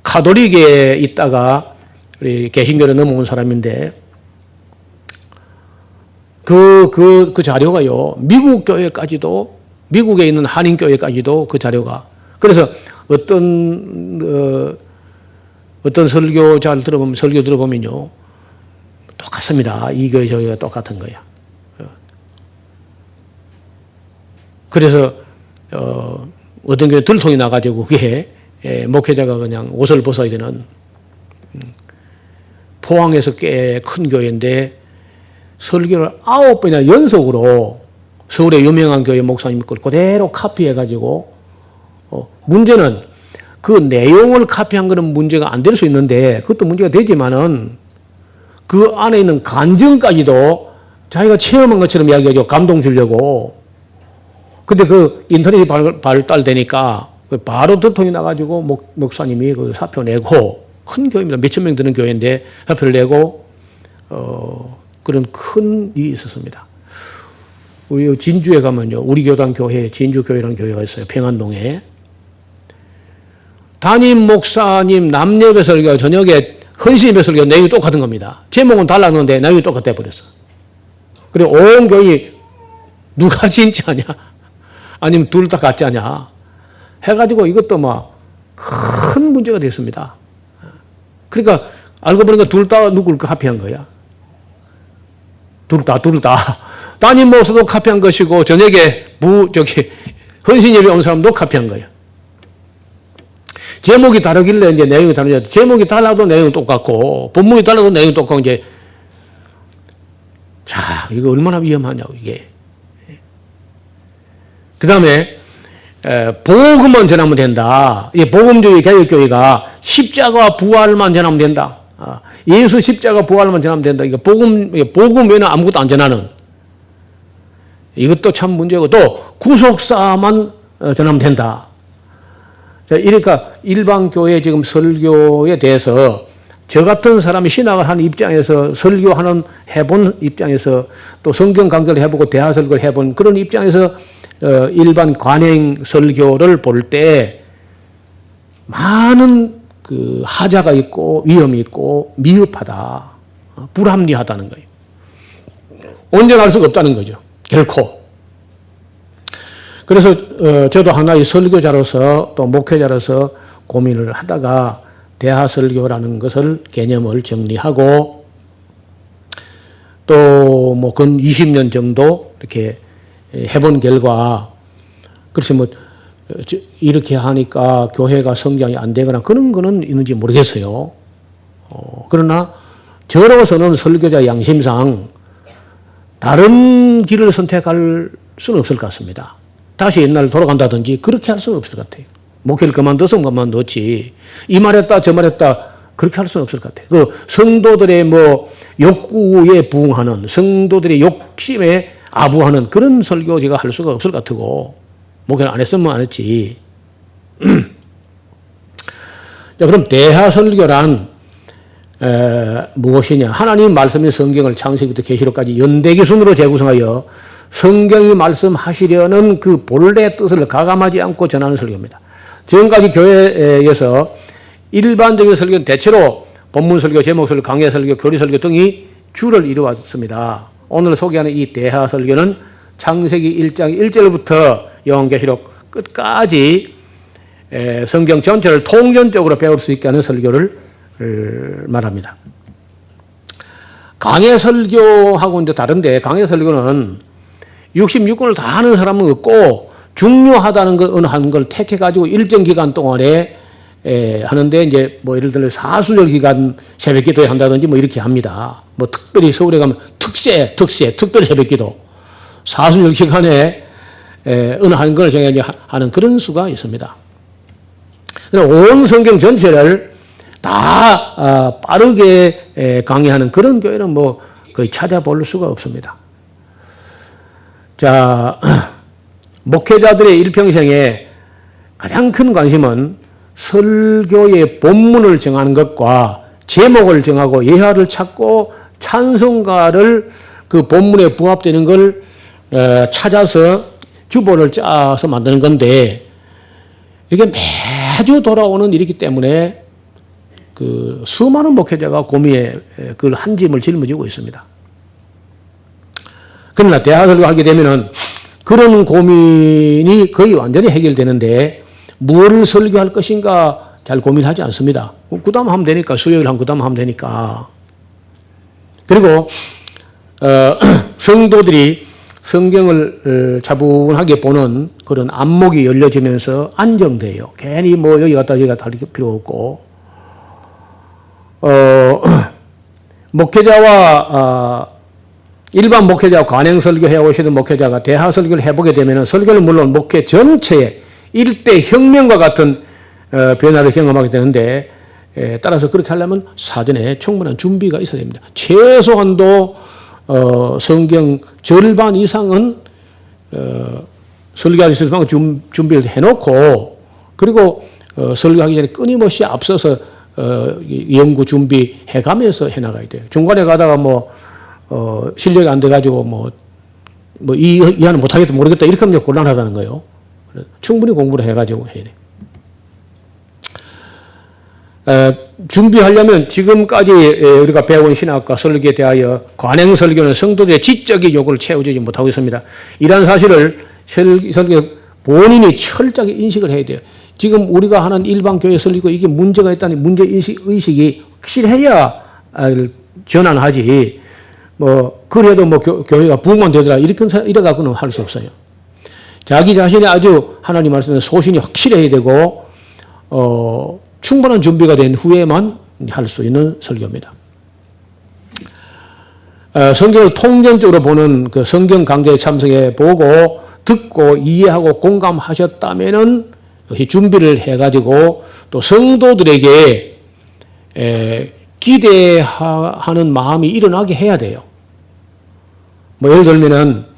가톨릭에 있다가 우리 개신교로 넘어온 사람인데, 그 자료가요, 미국 교회까지도, 미국에 있는 한인교회까지도 그 자료가. 그래서 어떤 설교 들어보면요, 똑같습니다. 이 교회, 저 교회가 똑같은 거야. 그래서, 어떤 교회 들통이 나가지고 그게 목회자가 그냥 옷을 벗어야 되는, 포항에서 꽤 큰 교회인데 설교를 9번이나 연속으로 서울의 유명한 교회 목사님 걸 그대로 카피해가지고, 문제는 그 내용을 카피한 거는 문제가 안 될 수 있는데, 그것도 문제가 되지만은 그 안에 있는 간증까지도 자기가 체험한 것처럼 이야기하죠. 감동 주려고. 근데 그 인터넷이 발달되니까 바로 들통이 나가지고 목사님이 그 사표 내고, 큰 교회입니다. 몇천 명 드는 교회인데 사표를 내고, 그런 큰 일이 있었습니다. 우리 진주에 가면요, 우리 교단 교회, 진주교회라는 교회가 있어요. 평안동에. 담임 목사님 남예배 설교, 저녁에 헌신예배 설교 내용이 똑같은 겁니다. 제목은 달랐는데 내용이 똑같아 버렸어. 그리고 온 교회 누가 진짜냐? 아니면 둘 다 가짜냐? 해가지고 이것도 막 큰 문제가 됐습니다. 그러니까 알고 보니까 둘 다 누굴 카피한 거야. 둘 다. 담임 목사도 카피한 것이고, 저녁에 헌신예배 온 사람도 카피한 거야. 제목이 다르길래 이제 내용이 다르냐. 제목이 달라도 내용이 똑같고, 본문이 달라도 내용이 똑같고, 이제. 자, 이거 얼마나 위험하냐고, 이게. 그 다음에, 복음만 전하면 된다. 이 복음주의 개혁교회가 십자가 부활만 전하면 된다. 예수 십자가 부활만 전하면 된다. 이거 복음 외에는 아무것도 안 전하는. 이것도 참 문제고, 또 구속사만 전하면 된다. 이러니까 일반 교회 지금 설교에 대해서 저 같은 사람이 신학을 하는 입장에서, 설교하는 해본 입장에서, 또 성경 강좌를 해보고 대화 설교를 해본 그런 입장에서 일반 관행 설교를 볼 때 많은 그 하자가 있고 위험이 있고 미흡하다, 불합리하다는 거예요. 온전할 수가 없다는 거죠. 결코. 그래서 저도 하나의 설교자로서 또 목회자로서 고민을 하다가 대하 설교라는 것을 개념을 정리하고, 또 뭐 근 20년 정도 이렇게 해본 결과, 그래서 뭐 이렇게 하니까 교회가 성장이 안 되거나 그런 거는 있는지 모르겠어요. 그러나 저로서는 설교자 양심상 다른 길을 선택할 수는 없을 것 같습니다. 다시 옛날로 돌아간다든지 그렇게 할 수는 없을 것 같아요. 목회를 그만둬서 그만뒀지, 이 말했다 저 말했다 그렇게 할 수는 없을 것 같아요. 그 성도들의 뭐 욕구에 부응하는, 성도들의 욕심에 아부하는 그런 설교 제가 할 수가 없을 것 같고, 목회를 안 했으면 안 했지. 자, 그럼 대하 설교란 무엇이냐? 하나님 말씀의 성경을 창세기부터 계시록까지 연대기 순으로 재구성하여 성경이 말씀하시려는 그 본래 뜻을 가감하지 않고 전하는 설교입니다. 지금까지 교회에서 일반적인 설교는 대체로 본문 설교, 제목 설교, 강해 설교, 교리 설교 등이 주를 이루었습니다. 오늘 소개하는 이 대하 설교는 창세기 1장 1절부터 요한계시록 끝까지 성경 전체를 통전적으로 배울 수 있게 하는 설교를 말합니다. 강해 설교하고 이제 다른데, 강해 설교는 66권을 다 하는 사람은 없고 중요하다는 걸 택해가지고 일정 기간 동안에 하는데, 이제 뭐 예를 들어 사순절 기간 새벽 기도에 한다든지 뭐 이렇게 합니다. 뭐 특별히 서울에 가면 특별 새벽 기도, 사순절 기간에 어느 한 걸 정해 하는 그런 수가 있습니다. 온 성경 전체를 다 빠르게 강의하는 그런 교회는 뭐 거의 찾아볼 수가 없습니다. 자, 목회자들의 일평생에 가장 큰 관심은 설교의 본문을 정하는 것과 제목을 정하고 예화를 찾고 찬송가를 그 본문에 부합되는 걸 찾아서 주보를 짜서 만드는 건데, 이게 매주 돌아오는 일이기 때문에 그 수많은 목회자가 고민에 그걸 한 짐을 짊어지고 있습니다. 그러나 대화설교 하게 되면은 그런 고민이 거의 완전히 해결되는데, 무엇을 설교할 것인가 잘 고민하지 않습니다. 그 다음 하면 되니까, 수요일 하면 그 다음 하면 되니까. 그리고 성도들이 성경을 차분하게 보는 그런 안목이 열려지면서 안정돼요. 괜히 뭐 여기 갔다 저기 갔다 할 필요 없고, 목회자와 일반 목회자와 관행 설교 해오시는 목회자가 대하 설교를 해보게 되면 설교는 물론 목회 전체에 일대 혁명과 같은 변화를 경험하게 되는데, 따라서 그렇게 하려면 사전에 충분한 준비가 있어야 됩니다. 최소한도 성경 절반 이상은 설교할 수 있을 만큼 준비를 해놓고, 그리고 설교하기 전에 끊임없이 앞서서 연구 준비해가면서 해나가야 돼요. 중간에 가다가 실력이 안 돼가지고 이해는 못하겠다 모르겠다 이렇게 하면 곤란하다는 거예요. 충분히 공부를 해가지고 해야 돼요. 준비하려면 지금까지 우리가 배운 신학과 설교에 대하여 관행 설교는 성도들의 지적인 요구를 채워주지 못하고 있습니다. 이러한 사실을 설교 본인이 철저하게 인식을 해야 돼요. 지금 우리가 하는 일반 교회 설교 이게 문제가 있다는 문제 의식이 확실해야 전환하지. 그래도 교회가 부흥만 되더라 이래 갖고는 할 수 없어요. 자기 자신이 아주 하나님 말씀에 소신이 확실해야 되고, 충분한 준비가 된 후에만 할 수 있는 설교입니다. 성경을 통전적으로 보는 그 성경 강좌에 참석해 보고 듣고 이해하고 공감하셨다면은 역시 준비를 해가지고 또 성도들에게 기대하는 마음이 일어나게 해야 돼요. 예를 들면은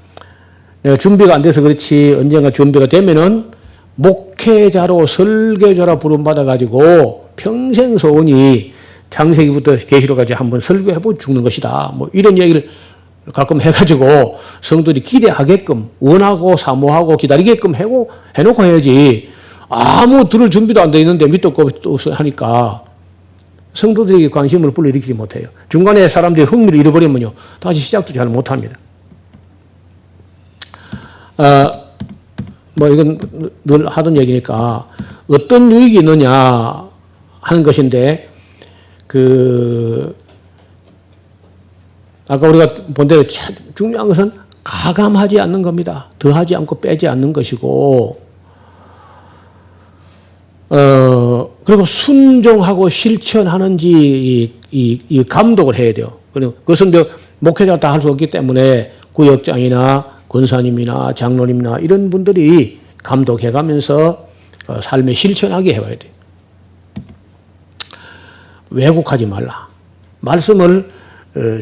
준비가 안 돼서 그렇지 언젠가 준비가 되면은 목회자로 설교자로 부름받아가지고 평생 소원이 창세기부터 계시록까지 한번 설교해보고 죽는 것이다. 이런 얘기를 가끔 해가지고 성도들이 기대하게끔 원하고 사모하고 기다리게끔 해놓고 해야지, 아무 들을 준비도 안 돼 있는데 밑도 없어 하니까 성도들에게 관심을 불러일으키지 못해요. 중간에 사람들이 흥미를 잃어버리면요 다시 시작도 잘 못합니다. 이건 늘 하던 얘기니까 어떤 유익이 있느냐 하는 것인데, 아까 우리가 본 대로 중요한 것은 가감하지 않는 겁니다. 더하지 않고 빼지 않는 것이고, 그리고 순종하고 실천하는지 이 감독을 해야 돼요. 그리고 그것은 목회자가 다 할 수 없기 때문에 구역장이나 권사님이나 장로님이나 이런 분들이 감독해가면서 삶에 실천하게 해와야 돼요. 왜곡하지 말라. 말씀을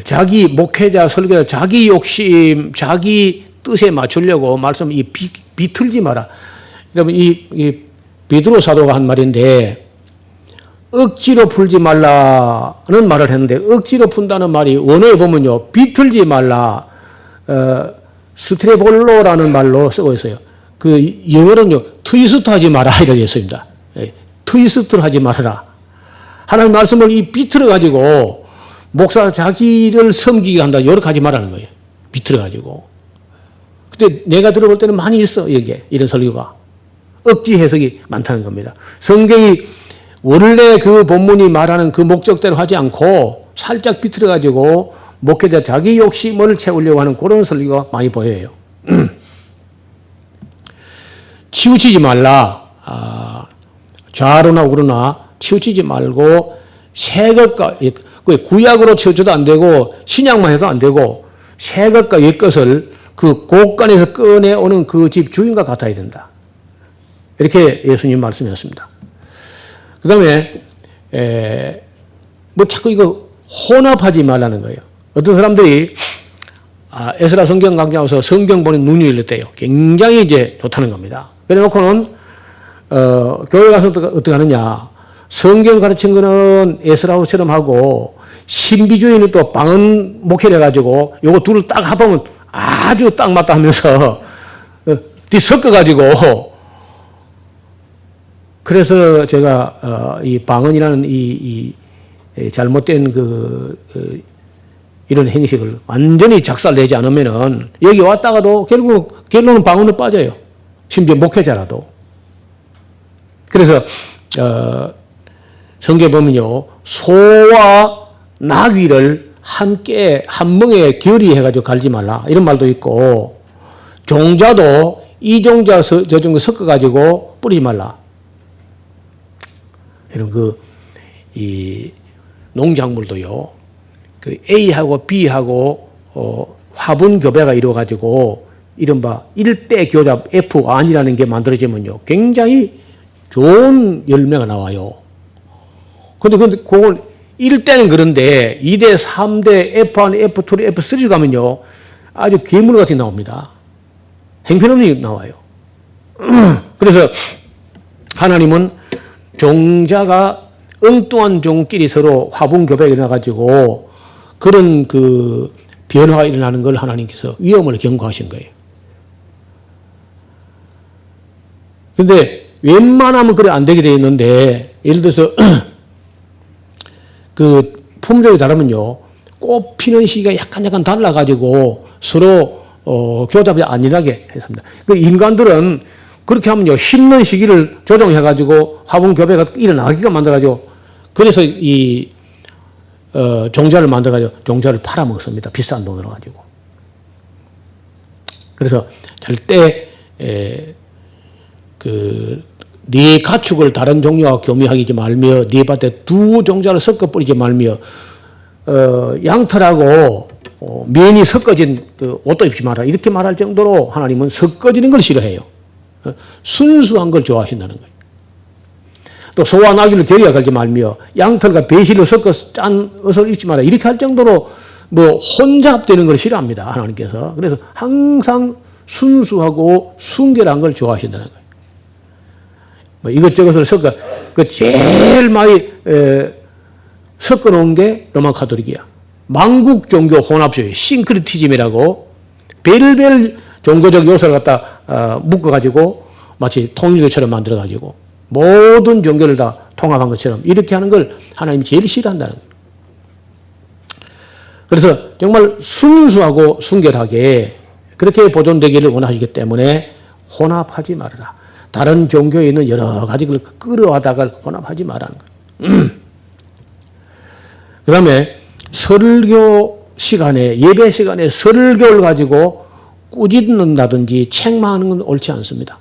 자기 목회자, 설교자, 자기 욕심, 자기 뜻에 맞추려고 말씀 비틀지 마라. 여러분 이 베드로 사도가 한 말인데, 억지로 풀지 말라는 말을 했는데, 억지로 푼다는 말이 원어에 보면요 비틀지 말라, 스트레볼로라는 말로 쓰고 있어요. 영어로는요 트위스트 하지 마라 이렇게 있습니다. 트위스트를 하지 말아라. 하나님 말씀을 이 비틀어 가지고 목사 자기를 섬기게 한다. 이렇게 하지 말라는 거예요. 비틀어 가지고. 근데 내가 들어볼 때는 많이 있어. 이게 이런 설교가. 억지 해석이 많다는 겁니다. 성경이 원래 그 본문이 말하는 그 목적대로 하지 않고 살짝 비틀어 가지고 목회자 자기 욕심을 채우려고 하는 그런 설교가 많이 보여요. 치우치지 말라. 좌로나 우로나 치우치지 말고 새 것과 구약으로 치우쳐도 안 되고 신약만 해도 안 되고 새 것과 옛 것을 그 곳간에서 꺼내오는 그 집 주인과 같아야 된다. 이렇게 예수님 말씀이었습니다. 그 다음에 뭐 자꾸 이거 혼합하지 말라는 거예요. 어떤 사람들이 에스라 성경 강좌에서 성경 보는 눈이 열렸대요. 굉장히 이제 좋다는 겁니다. 그래 놓고는 교회 가서 어떻게 하느냐. 성경 가르친 거는 에스라처럼 하고 신비주의는 또 방언 목회를 해가지고 요거 둘을 딱 합하면 아주 딱 맞다 하면서 뒤섞어가지고 그래서 제가 이 방언이라는 이 잘못된 이런 행식을 완전히 작살내지 않으면은 여기 왔다가도 결국 결론은 방언을 빠져요. 심지어 목회자라도. 그래서 성경에 보면요, 소와 나귀를 함께 한 멍에 결의해가지고 갈지 말라 이런 말도 있고, 종자도 이 종자 저 종자 섞어가지고 뿌리지 말라. 이런 이 농작물도요, 그 A하고 B하고 화분 교배가 이루어가지고 이른바 1대 교잡 F1이라는 게 만들어지면요, 굉장히 좋은 열매가 나와요. 근데 그걸 1대는 그런데 2대, 3대, F1, F2, F3로 가면요, 아주 괴물같이 나옵니다. 행편없이 나와요. 그래서 하나님은 종자가 엉뚱한 종끼리 서로 화분 교배가 일어나가지고 그런 변화가 일어나는 걸 하나님께서 위험을 경고하신 거예요. 그런데 웬만하면 그래 안 되게 되어 있는데, 예를 들어서 그 품종이 다르면요, 꽃 피는 시기가 약간 달라가지고 서로 교잡이 안 일하게 했습니다. 그 인간들은 그렇게 하면요, 심는 시기를 조정해가지고 화분 교배가 일어나기가 만들어가지고, 그래서 이 종자를 만들어가지고 종자를 팔아먹습니다. 비싼 돈으로 가지고. 그래서 절대 네 가축을 다른 종류와 교미하지 말며 네 밭에 두 종자를 섞어 뿌리지 말며 양털하고 면이 섞어진 옷도 입지 마라 이렇게 말할 정도로 하나님은 섞어지는 걸 싫어해요. 순수한 걸 좋아하신다는 거예요. 또 소와 나귀를 결의에 걸지 말며 양털과 배실을 섞어 짠 옷을 입지 마라 이렇게 할 정도로 혼잡되는 걸 싫어합니다. 하나님께서. 그래서 항상 순수하고 순결한 걸 좋아하신다는 거예요. 이것저것을 섞어, 제일 많이 섞어 놓은 게 로마 카톨릭이야. 만국 종교 혼합주의, 싱크리티즘이라고 별별 종교적 요소를 갖다 묶어가지고 마치 통일교처럼 만들어가지고 모든 종교를 다 통합한 것처럼 이렇게 하는 걸 하나님이 제일 싫어한다는 거예요. 그래서 정말 순수하고 순결하게 그렇게 보존되기를 원하시기 때문에 혼합하지 말아라. 다른 종교에 있는 여러 가지를 끌어와다가 혼합하지 말라는 거예요. 그 다음에 설교 시간에, 예배 시간에 설교를 가지고 꾸짖는다든지 책망하는 건 옳지 않습니다.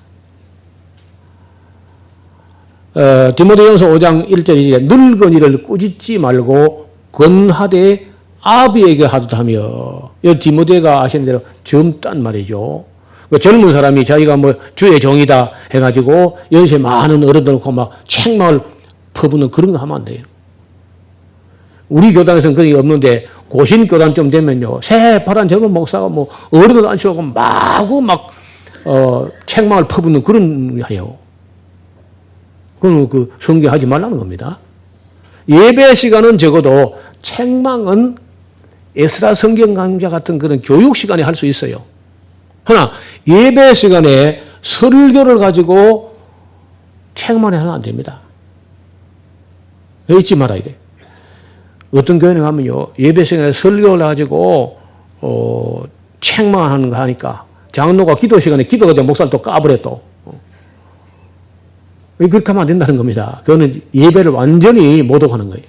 디모데전서 5장 1절에 늙은이를 꾸짖지 말고 권하되 아비에게 하듯하며, 디모데가 아시는 대로 젊단 말이죠. 젊은 사람이 자기가 주의 종이다 해가지고 연세 많은 어른들 놓고 막 책망을 퍼붓는 그런 거 하면 안 돼요. 우리 교단에서는 그런 게 없는데 고신 교단 좀 되면요, 새파란 젊은 목사가 어른들 앉혀놓고 마구 책망을 퍼붓는 그런 해요. 그건 성경하지 말라는 겁니다. 예배 시간은 적어도 책망은 에스라 성경 강좌 같은 그런 교육 시간에 할 수 있어요. 그러나 예배 시간에 설교를 가지고 책망을 하면 안 됩니다. 잊지 말아야 돼. 어떤 교회는 가면요, 예배 시간에 설교를 가지고, 책만 하는 거 하니까, 장로가 기도 시간에 기도가 되면 목사를 또 까버려 또. 그렇게 하면 안 된다는 겁니다. 그거는 예배를 완전히 모독하는 거예요.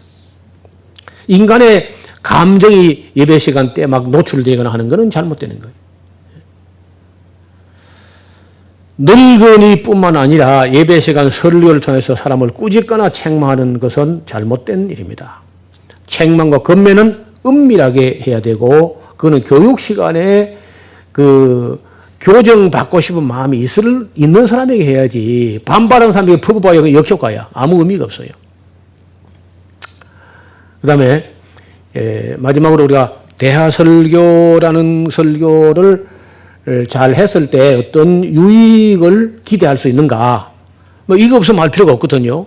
인간의 감정이 예배 시간 때 막 노출되거나 하는 것은 잘못되는 거예요. 늙은이뿐만 아니라 예배 시간 설교를 통해서 사람을 꾸짖거나 책망하는 것은 잘못된 일입니다. 책망과 건면은 은밀하게 해야 되고, 그거는 교육 시간에 교정받고 싶은 마음이 있는 사람에게 해야지, 반발하는 사람에게 퍼부어야 역효과야. 아무 의미가 없어요. 그 다음에, 마지막으로 우리가 대하설교라는 설교를 잘 했을 때 어떤 유익을 기대할 수 있는가? 뭐, 이거 없으면 할 필요가 없거든요.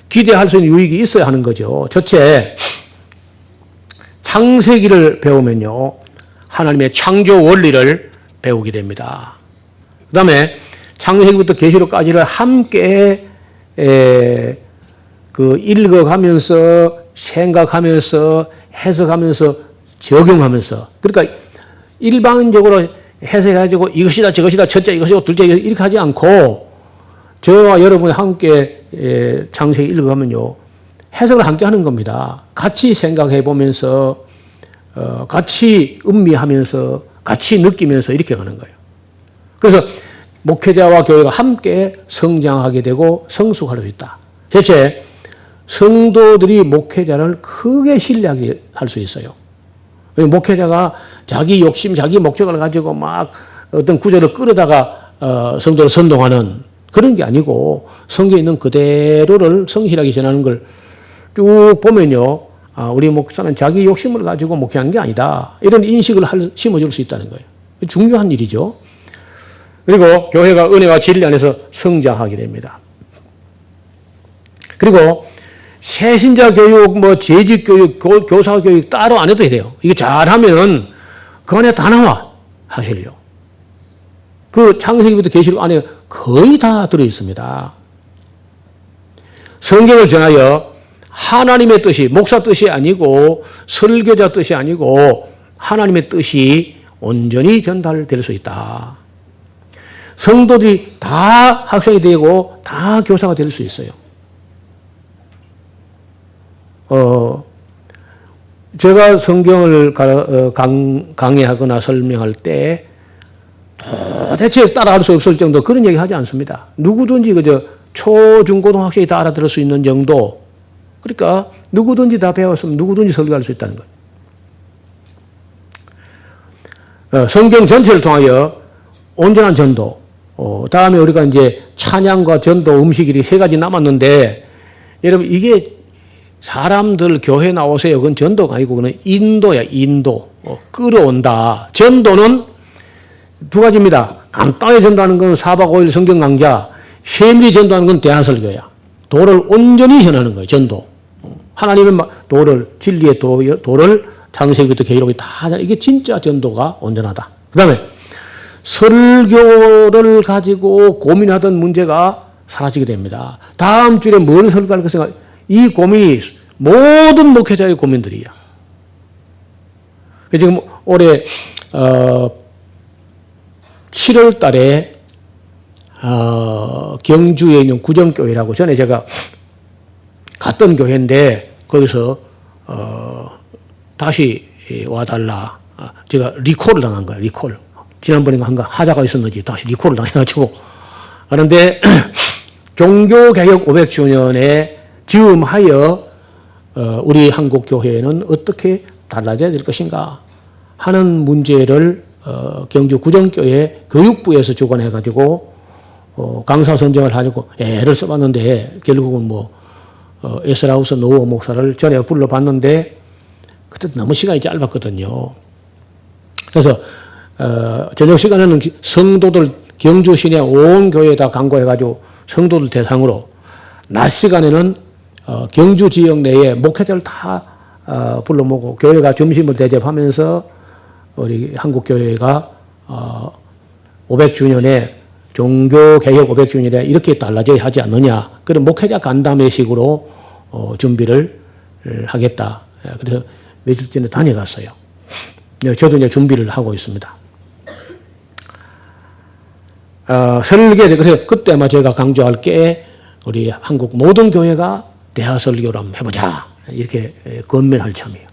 기대할 수 있는 유익이 있어야 하는 거죠. 첫째, 창세기를 배우면요, 하나님의 창조 원리를 배우게 됩니다. 그 다음에 창세기부터 계시록까지를 함께 읽어가면서 생각하면서 해석하면서 적용하면서, 그러니까 일반적으로 해석해가지고 이것이다 저것이다 첫째 이것이고 둘째 이렇게 하지 않고 저와 여러분이 함께 창세기 읽어가면요, 해석을 함께 하는 겁니다. 같이 생각해 보면서 같이 음미하면서 같이 느끼면서 이렇게 가는 거예요. 그래서 목회자와 교회가 함께 성장하게 되고 성숙할 수 있다. 대체 성도들이 목회자를 크게 신뢰하게 할 수 있어요. 목회자가 자기 욕심, 자기 목적을 가지고 막 어떤 구절을 끌어다가 성도를 선동하는 그런 게 아니고 성경에 있는 그대로를 성실하게 전하는 걸 쭉 보면요, 우리 목사는 자기 욕심을 가지고 목회하는 게 아니다. 이런 인식을 심어줄 수 있다는 거예요. 중요한 일이죠. 그리고 교회가 은혜와 진리 안에서 성장하게 됩니다. 그리고 새신자 교육, 재직 교육, 교사 교육 따로 안 해도 돼요. 이게 잘하면은 그 안에 다 나와, 사실요. 그 창세기부터 계시록 안에 거의 다 들어 있습니다. 성경을 전하여 하나님의 뜻이, 목사 뜻이 아니고 설교자 뜻이 아니고 하나님의 뜻이 온전히 전달될 수 있다. 성도들이 다 학생이 되고 다 교사가 될 수 있어요. 제가 성경을 강의하거나 설명할 때 도대체 따라할 수 없을 정도 그런 얘기 하지 않습니다. 누구든지 그저 초, 중, 고등학생이 다 알아들을 수 있는 정도. 그러니까 누구든지 다 배웠으면 누구든지 설교할 수 있다는 거예요. 성경 전체를 통하여 온전한 전도. 다음에 우리가 이제 찬양과 전도, 음식이 세 가지 남았는데, 여러분 이게 사람들 교회 나오세요. 그건 전도가 아니고 그건 인도야, 인도. 끌어온다. 전도는 두 가지입니다. 간단히 전도하는 건 4박 5일 성경 강좌, 세밀히 전도하는 건 대하설교야. 도를 온전히 전하는 거예요, 전도. 하나님은 도를, 진리의 도를 창세기부터 계시록이 다, 이게 진짜 전도가 온전하다. 그 다음에 설교를 가지고 고민하던 문제가 사라지게 됩니다. 다음 주에 뭘 설교할 것인가, 이 고민이 모든 목회자의 고민들이야. 지금 올해 7월 달에 경주에 있는 구정교회라고, 전에 제가 갔던 교회인데 거기서 다시 와달라. 제가 리콜을 당한 거예요. 리콜. 지난번에 하자가 있었는지 다시 리콜을 당해가지고. 그런데 종교개혁 500주년에 즈음하여 우리 한국교회는 어떻게 달라져야 될 것인가 하는 문제를 경주 구정교회 교육부에서 주관해가지고 강사 선정을 하려고 애를 써봤는데, 결국은 에스라우스 노호 목사를 전에 불러봤는데 그때 너무 시간이 짧았거든요. 그래서 저녁 시간에는 성도들, 경주 시내 온 교회에다 강구해가지고 성도들 대상으로, 낮 시간에는 경주 지역 내에 목회자를 다 불러 모으고 교회가 점심을 대접하면서 우리 한국교회가 500주년에 종교개혁 500주년에 이렇게 달라져야 하지 않느냐, 그런 목회자 간담회 식으로 준비를 하겠다. 그래서 며칠 전에 다녀갔어요. 저도 이제 준비를 하고 있습니다. 설계, 그래서 그때 아마 제가 강조할 게 우리 한국 모든 교회가 대화 설교를 한번 해보자. 이렇게 건면할 참이에요.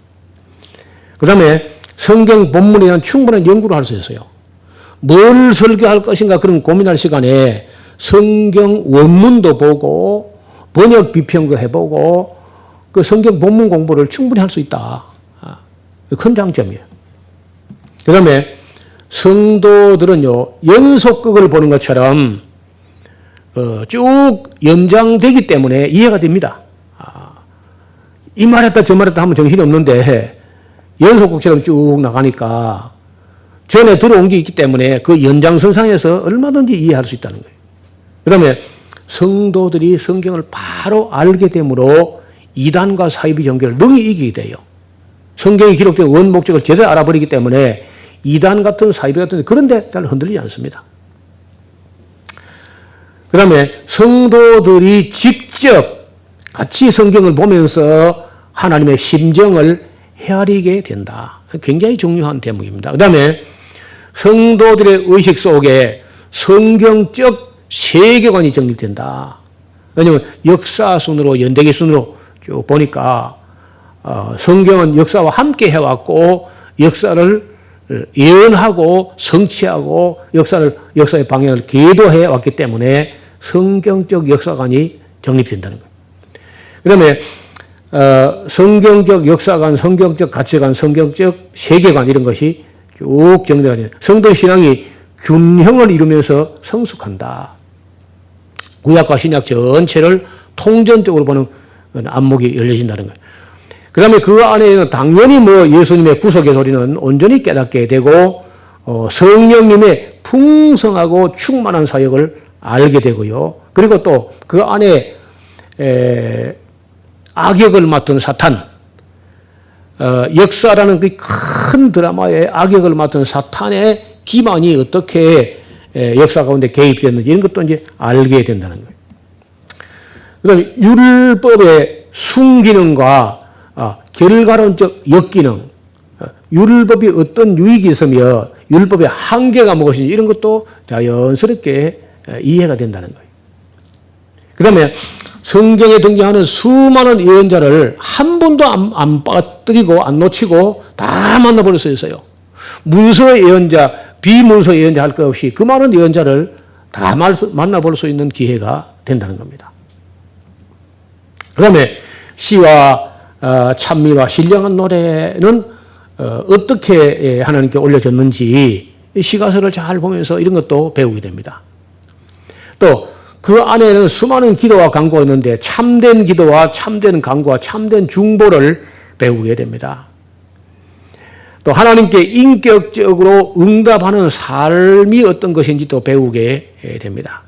그 다음에 성경 본문에 대한 충분한 연구를 할 수 있어요. 뭘 설교할 것인가 그런 고민할 시간에 성경 원문도 보고 번역 비평도 해보고 그 성경 본문 공부를 충분히 할 수 있다. 큰 장점이에요. 그 다음에 성도들은요, 연속극을 보는 것처럼 쭉 연장되기 때문에 이해가 됩니다. 이 말했다 저 말했다 하면 정신이 없는데 연속극처럼 쭉 나가니까 전에 들어온 게 있기 때문에 그 연장선상에서 얼마든지 이해할 수 있다는 거예요. 그 다음에 성도들이 성경을 바로 알게 되므로 이단과 사이비 종교를 능히 이기게 돼요. 성경에 기록된 원 목적을 제대로 알아버리기 때문에 이단 같은 사이비 같은 그런데 잘 흔들리지 않습니다. 그 다음에 성도들이 직접 같이 성경을 보면서 하나님의 심정을 헤아리게 된다. 굉장히 중요한 대목입니다. 그 다음에 성도들의 의식 속에 성경적 세계관이 정립된다. 왜냐하면 역사순으로 연대기순으로 쭉 보니까 성경은 역사와 함께 해왔고 역사를 예언하고 성취하고 역사의 방향을 계도해 왔기 때문에 성경적 역사관이 정립된다는 거예요. 그 다음에 성경적 역사관, 성경적 가치관, 성경적 세계관 이런 것이 쭉 정리가 되는 성도 신앙이 균형을 이루면서 성숙한다. 구약과 신약 전체를 통전적으로 보는 안목이 열려진다는 거예요. 그 다음에 그 안에는 당연히 예수님의 구속의 소리는 온전히 깨닫게 되고 성령님의 풍성하고 충만한 사역을 알게 되고요. 그리고 또 그 안에 악역을 맡은 사탄, 역사라는 그 큰 드라마의 악역을 맡은 사탄의 기반이 어떻게 역사 가운데 개입되었는지 이런 것도 이제 알게 된다는 거예요. 그 다음에 율법의 순기능과 결과론적 역기능, 율법이 어떤 유익이 있으며 율법의 한계가 무엇인지 이런 것도 자연스럽게 이해가 된다는 거예요. 그 다음에 성경에 등장하는 수많은 예언자를 한 번도 안 빠뜨리고 안 놓치고 다 만나볼 수 있어요. 문서 예언자, 비문서 예언자 할 것 없이 그 많은 예언자를 다 만나볼 수 있는 기회가 된다는 겁니다. 그 다음에 시와 찬미와 신령한 노래는 어떻게 하나님께 올려졌는지 시가서를 잘 보면서 이런 것도 배우게 됩니다. 또 그 안에는 수많은 기도와 간구가 있는데 참된 기도와 참된 간구와 참된 중보를 배우게 됩니다. 또 하나님께 인격적으로 응답하는 삶이 어떤 것인지 또 배우게 됩니다.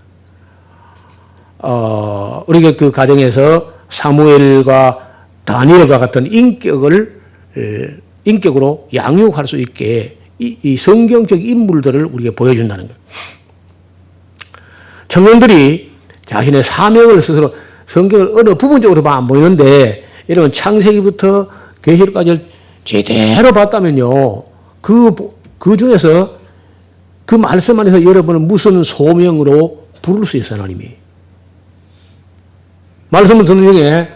우리가 그 가정에서 사무엘과 다니엘과 같은 인격으로 양육할 수 있게 이 성경적 인물들을 우리에게 보여준다는 거예요. 청년들이 자신의 사명을 스스로 성경을 어느 부분적으로 안 보이는데 여러분 창세기부터 계시록까지 제대로 봤다면요. 그 중에서 그 말씀 안에서 여러분을 무슨 소명으로 부를 수 있어요, 하나님이. 말씀을 듣는 중에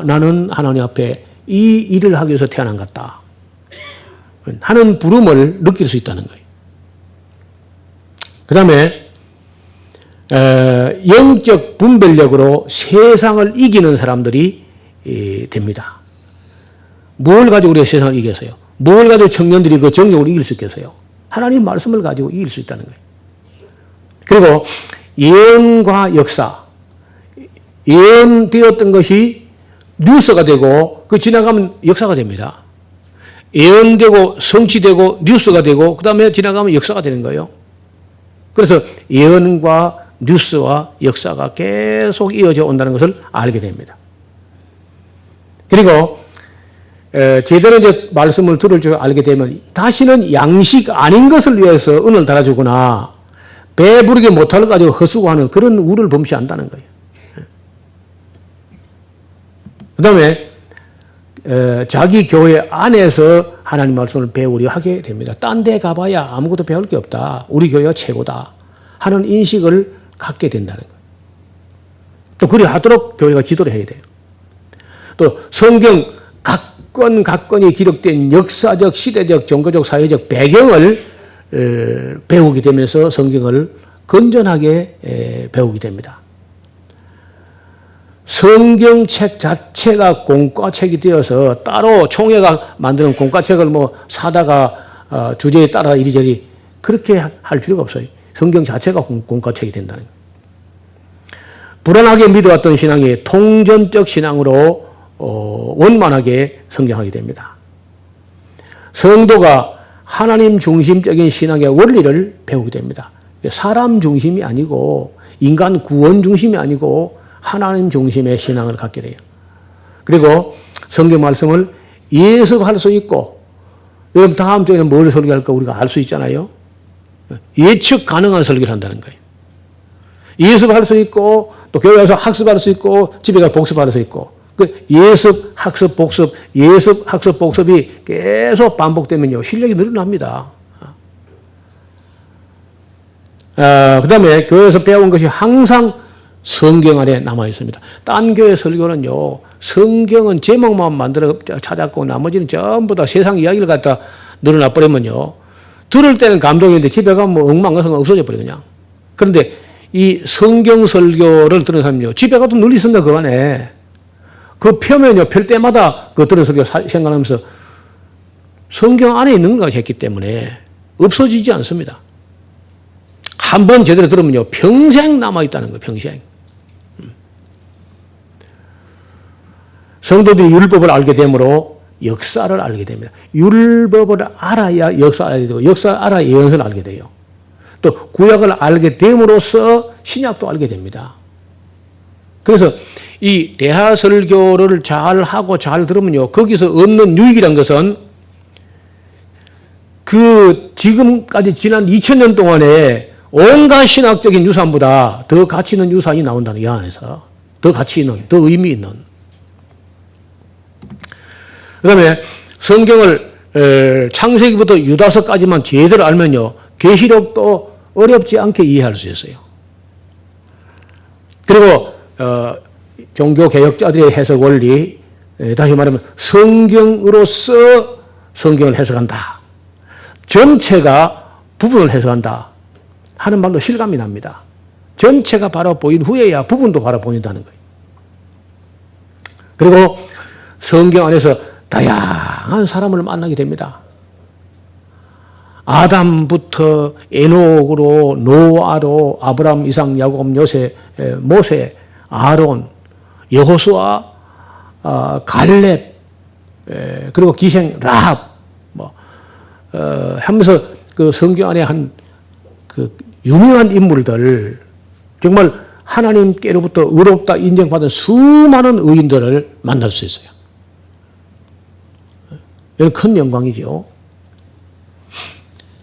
나는 하나님 앞에 이 일을 하기 위해서 태어난 것 같다 하는 부름을 느낄 수 있다는 거예요. 그 다음에 영적 분별력으로 세상을 이기는 사람들이 됩니다. 뭘 가지고 우리가 세상을 이겼어요? 뭘 가지고 청년들이 그 정력으로 이길 수 있겠어요? 하나님 말씀을 가지고 이길 수 있다는 거예요. 그리고 예언과 역사, 예언되었던 것이 뉴스가 되고 그 지나가면 역사가 됩니다. 예언되고 성취되고 뉴스가 되고 그 다음에 지나가면 역사가 되는 거예요. 그래서 예언과 뉴스와 역사가 계속 이어져 온다는 것을 알게 됩니다. 그리고 제대로 이제 말씀을 들을 줄 알게 되면 다시는 양식 아닌 것을 위해서 은을 달아주거나 배부르게 못할 것 가지고 허수고하는 그런 우를 범시한다는 거예요. 그 다음에 자기 교회 안에서 하나님 말씀을 배우려 하게 됩니다. 딴 데 가봐야 아무것도 배울 게 없다. 우리 교회가 최고다 하는 인식을 갖게 된다는 거예요. 또 그리 하도록 교회가 지도를 해야 돼요. 또 성경 각건이 기록된 역사적, 시대적, 종교적, 사회적 배경을 배우게 되면서 성경을 건전하게 배우게 됩니다. 성경책 자체가 공과책이 되어서 따로 총회가 만드는 공과책을 뭐 사다가 주제에 따라 이리저리 그렇게 할 필요가 없어요. 성경 자체가 공과책이 된다는 거예요. 불안하게 믿어왔던 신앙이 통전적 신앙으로 원만하게 성장하게 됩니다. 성도가 하나님 중심적인 신앙의 원리를 배우게 됩니다. 사람 중심이 아니고 인간 구원 중심이 아니고 하나님 중심의 신앙을 갖게 돼요. 그리고 성경 말씀을 예습할 수 있고, 여러분 다음 주에는 뭘 설교할까 우리가 알 수 있잖아요. 예측 가능한 설교를 한다는 거예요. 예습할 수 있고 또 교회 와서 학습할 수 있고 집에 가서 복습할 수 있고, 그 예습, 학습, 복습, 예습, 학습, 복습이 계속 반복되면요 실력이 늘어납니다. 그 다음에 교회에서 배운 것이 항상 성경 안에 남아 있습니다. 딴 교회 설교는요, 성경은 제목만 만들어 찾았고 나머지는 전부 다 세상 이야기를 갖다 늘어나 버리면요, 들을 때는 감동인데 집에 가면 뭐 엉망가상 없어져 버려 그냥. 그런데 이 성경 설교를 들은 사람이요, 집에 가도 늘 있습니다. 그 안에 그 펴면요, 펼 때마다 그 들은 설교 생각하면서 성경 안에 있는 걸 했기 때문에 없어지지 않습니다. 한 번 제대로 들으면요 평생 남아있다는 거예요. 평생. 성도들이 율법을 알게 되므로 역사를 알게 됩니다. 율법을 알아야 역사를 알게 되고 역사를 알아야 예언서를 알게 돼요. 또 구약을 알게 됨으로써 신약도 알게 됩니다. 그래서 이 대하설교를 잘 하고 잘 들으면요 거기서 얻는 유익이란 것은 그 지금까지 지난 2000년 동안에 온갖 신학적인 유산보다 더 가치 있는 유산이 나온다는 이 안에서. 더 가치 있는, 더 의미 있는. 그 다음에 성경을 창세기부터 유다서까지만 제대로 알면요 계시록도 어렵지 않게 이해할 수 있어요. 그리고 종교개혁자들의 해석 원리, 다시 말하면 성경으로서 성경을 해석한다. 전체가 부분을 해석한다 하는 말도 실감이 납니다. 전체가 바로 보인 후에야 부분도 바로 보인다는 거예요. 그리고 성경 안에서 다양한 사람을 만나게 됩니다. 아담부터 에녹으로, 노아로, 아브라함, 이삭, 야곱, 요셉, 모세, 아론, 여호수아, 갈렙, 그리고 기생 라합, 하면서 그 성경 안에 한 그 유명한 인물들, 정말 하나님께로부터 의롭다 인정받은 수많은 의인들을 만날 수 있어요. 이건 큰 영광이죠.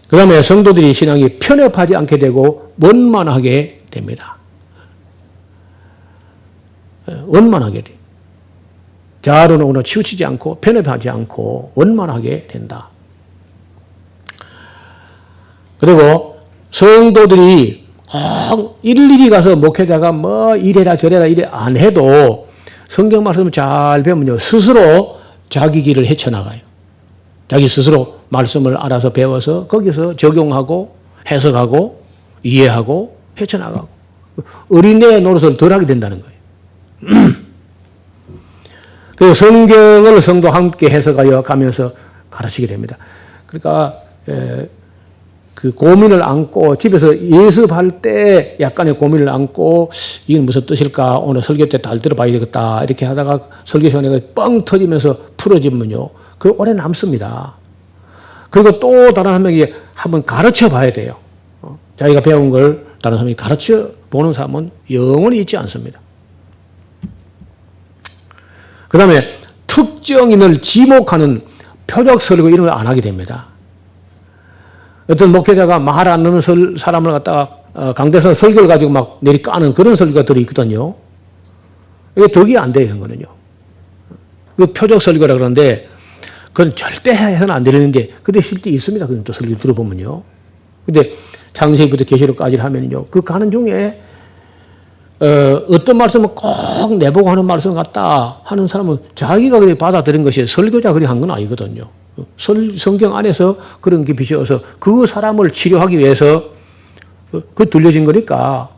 그 다음에 성도들이 신앙이 편협하지 않게 되고 원만하게 됩니다. 원만하게 돼. 자아로는 오늘 치우치지 않고 편협하지 않고 원만하게 된다. 그리고 성도들이 꼭 일일이 가서 목회자가 뭐 이래라 저래라 이래 안 해도 성경 말씀을 잘 배우면요 스스로 자기 길을 헤쳐나가요. 자기 스스로 말씀을 알아서 배워서 거기서 적용하고 해석하고 이해하고 헤쳐나가고 어린애 노릇을 덜 하게 된다는 거예요. 그리고 성경을 성도 함께 해석하여 가면서 가르치게 됩니다. 그러니까 그 고민을 안고 집에서 예습할 때 약간의 고민을 안고 이게 무슨 뜻일까 오늘 설교 때 잘 들어봐야 되겠다 이렇게 하다가 설교 시간에 뻥 터지면서 풀어지면요 그 오래 남습니다. 그리고 또 다른 한 명이 한번 가르쳐 봐야 돼요. 자기가 배운 걸 다른 사람이 가르쳐 보는 사람은 영원히 있지 않습니다. 그 다음에 특정인을 지목하는 표적 설교 이런 걸 안 하게 됩니다. 어떤 목회자가 말 안 듣는 사람을 갖다가 강대에서 설교를 가지고 막 내리 까는 그런 설교가 들어있거든요. 이게 덕이 안 돼요, 이런 거는요. 그 표적 설교라 그러는데 그건 절대 해서는 안 되는데 근데 실제 있습니다. 그건 또 설교 들어보면요. 근데 창세기부터 계시록까지 하면요. 그 가는 중에 어떤 말씀은 꼭 내보고 하는 말씀 같다 하는 사람은 자기가 그렇게 받아들인 것이 설교자 그렇게 한 건 아니거든요. 성경 안에서 그런 게 비춰서 그 사람을 치료하기 위해서 그 들려진 거니까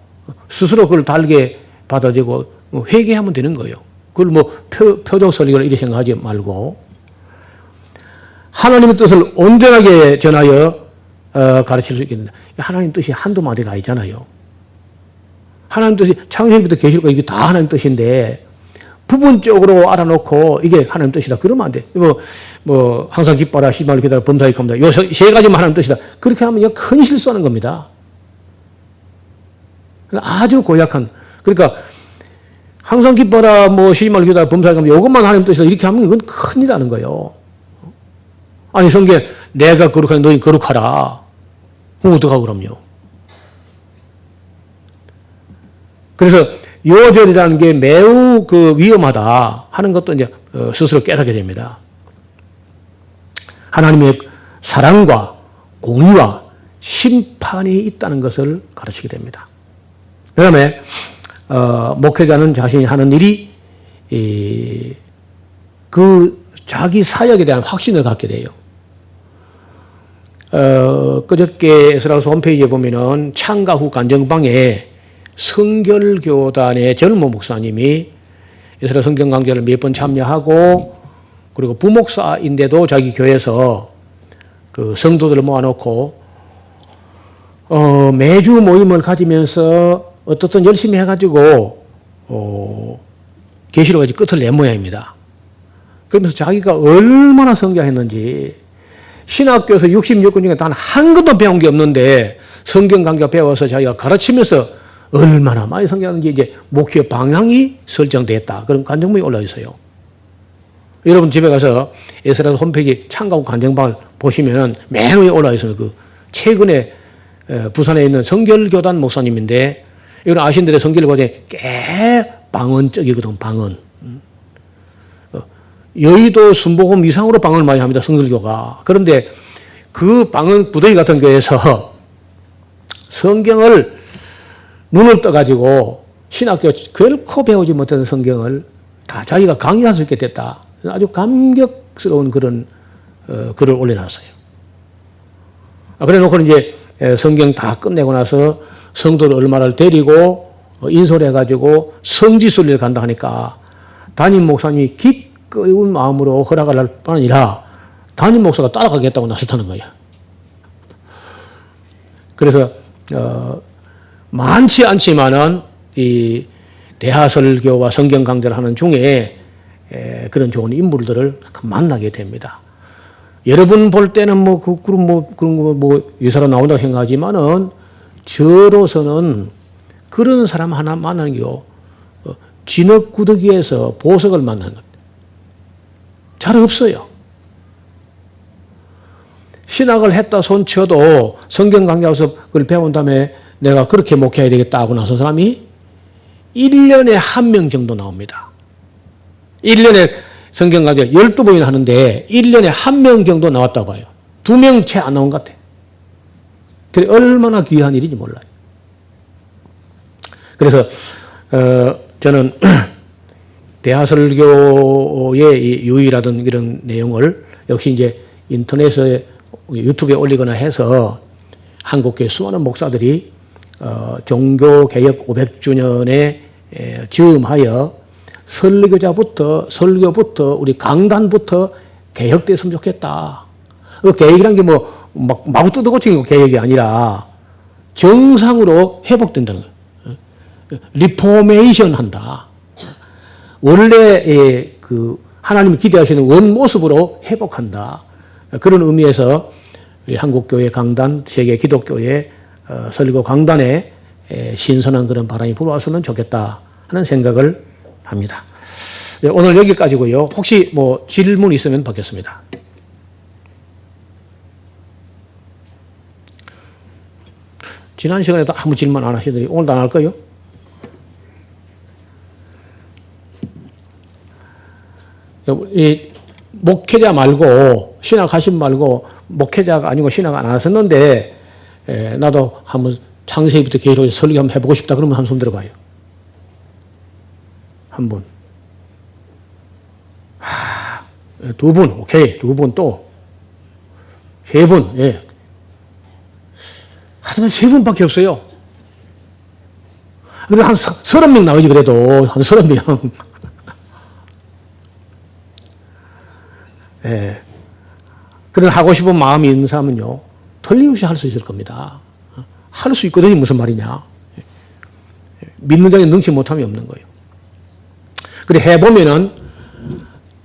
스스로 그걸 달게 받아들이고 회개하면 되는 거예요. 그걸 뭐 표적 설교를 이렇게 생각하지 말고 하나님의 뜻을 온전하게 전하여 가르칠 수 있겠습니다. 하나님 뜻이 한두 마디가 아니잖아요. 하나님 뜻이 창세기부터 계시록까지 이게 다 하나님 뜻인데 부분적으로 알아놓고 이게 하나님 뜻이다. 그러면 안 돼. 뭐 항상 기뻐라, 시마를 기다려, 범사에 갑니다. 요 세 가지만 하나님 뜻이다. 그렇게 하면 이거 큰 실수하는 겁니다. 아주 고약한. 그러니까 항상 기뻐라, 뭐 시마를 기다려, 범사에 갑니다. 이것만 하나님 뜻이다. 이렇게 하면 이건 큰일이라는 거예요. 아니 성경에 내가 거룩하니 너희 거룩하라. 그럼 어떡하고 그럼요. 그래서 요절이라는 게 매우 그 위험하다 하는 것도 이제 스스로 깨닫게 됩니다. 하나님의 사랑과 공의와 심판이 있다는 것을 가르치게 됩니다. 그 다음에 목회자는 자신이 하는 일이 그 자기 사역에 대한 확신을 갖게 돼요. 그저께 에스라서 홈페이지에 보면은 창가 후 간정방에 성결교단의 젊은 목사님이 에스라 성경 강좌를 몇 번 참여하고 그리고 부목사인데도 자기 교회에서 그 성도들을 모아놓고 매주 모임을 가지면서 어떻든 열심히 해가지고 계시록까지 끝을 낸 모양입니다. 그러면서 자기가 얼마나 성장했는지 신학교에서 66권 중에 단 한 권도 배운 게 없는데 성경 강좌 배워서 자기가 가르치면서 얼마나 많이 성장하는지 이제 목회 방향이 설정됐다. 그런 간증문이 올라 있어요. 여러분 집에 가서 에스라 홈페이지 창가구 간증방을 보시면은 맨 위에 올라 있어요. 그 최근에 부산에 있는 성결교단 목사님인데 이건 아신 대로 성결교단이 꽤 방언적이거든. 방언. 여의도 순복음 이상으로 방언을 많이 합니다. 성결교가. 그런데 그 방언 부더기 같은 교회에서 성경을 눈을 떠가지고 신학교 결코 배우지 못한 성경을 다 자기가 강의할 수 있게 됐다. 아주 감격스러운 그런 글을 올려놨어요. 그래 놓고 이제 성경 다 끝내고 나서 성도를 얼마를 데리고 인솔해가지고 성지순례를 간다 하니까 담임 목사님이 기꺼운 마음으로 허락을 할 뿐 아니라 담임 목사가 따라가겠다고 나섰다는 거예요. 그래서 많지 않지만은 이 대하설교와 성경 강좌를 하는 중에 그런 좋은 인물들을 만나게 됩니다. 여러분 볼 때는 그런 거 유사로 나온다고 생각하지만은 저로서는 그런 사람 하나 만나는 게요. 진흙구더기에서 보석을 만나는 것. 잘 없어요. 신학을 했다 손쳐도 성경 강좌에서 그걸 배운 다음에 내가 그렇게 목회해야 되겠다 하고 나서 사람이 1년에 1명 정도 나옵니다. 1년에 성경 강좌 12번이나 하는데 1년에 1명 정도 나왔다고 봐요. 2명 채 안 나온 것 같아요. 그래 얼마나 귀한 일인지 몰라요. 그래서 저는 대하설교의 유의라든 이런 내용을 역시 이제 인터넷에 유튜브에 올리거나 해서 한국교회 수많은 목사들이 종교개혁 500주년에 즈음하여 설교부터 우리 강단부터 개혁됐으면 좋겠다. 그 개혁이란 게 막 마구 뜯어고치는 개혁이 아니라 정상으로 회복된다는 거예요. 리포메이션 한다. 원래 그 하나님이 기대하시는 원 모습으로 회복한다. 그런 의미에서 우리 한국교회 강단, 세계 기독교회 설교 강단에 신선한 그런 바람이 불어왔으면 좋겠다 하는 생각을 합니다. 오늘 여기까지고요. 혹시 질문 있으면 받겠습니다. 지난 시간에도 아무 질문 안 하시더니 오늘도 안 할 거예요? 이 목회자 말고 신학 하신 말고 목회자가 아니고 신학 안 하셨는데 나도 한번 창세기부터 계속 설교 한번 해보고 싶다 그러면 한 손 들어봐요. 한 분. 두 분, 오케이. 두 분 또. 세 분, 예. 하지만 세 분밖에 없어요. 그래도 한 30명 나오지, 그래도. 한 30명. 예. 그런 하고 싶은 마음이 있는 사람은요, 틀림없이 할 수 있을 겁니다. 할 수 있거든요, 무슨 말이냐. 믿는 자에 능치 못함이 없는 거예요. 그래, 해보면은,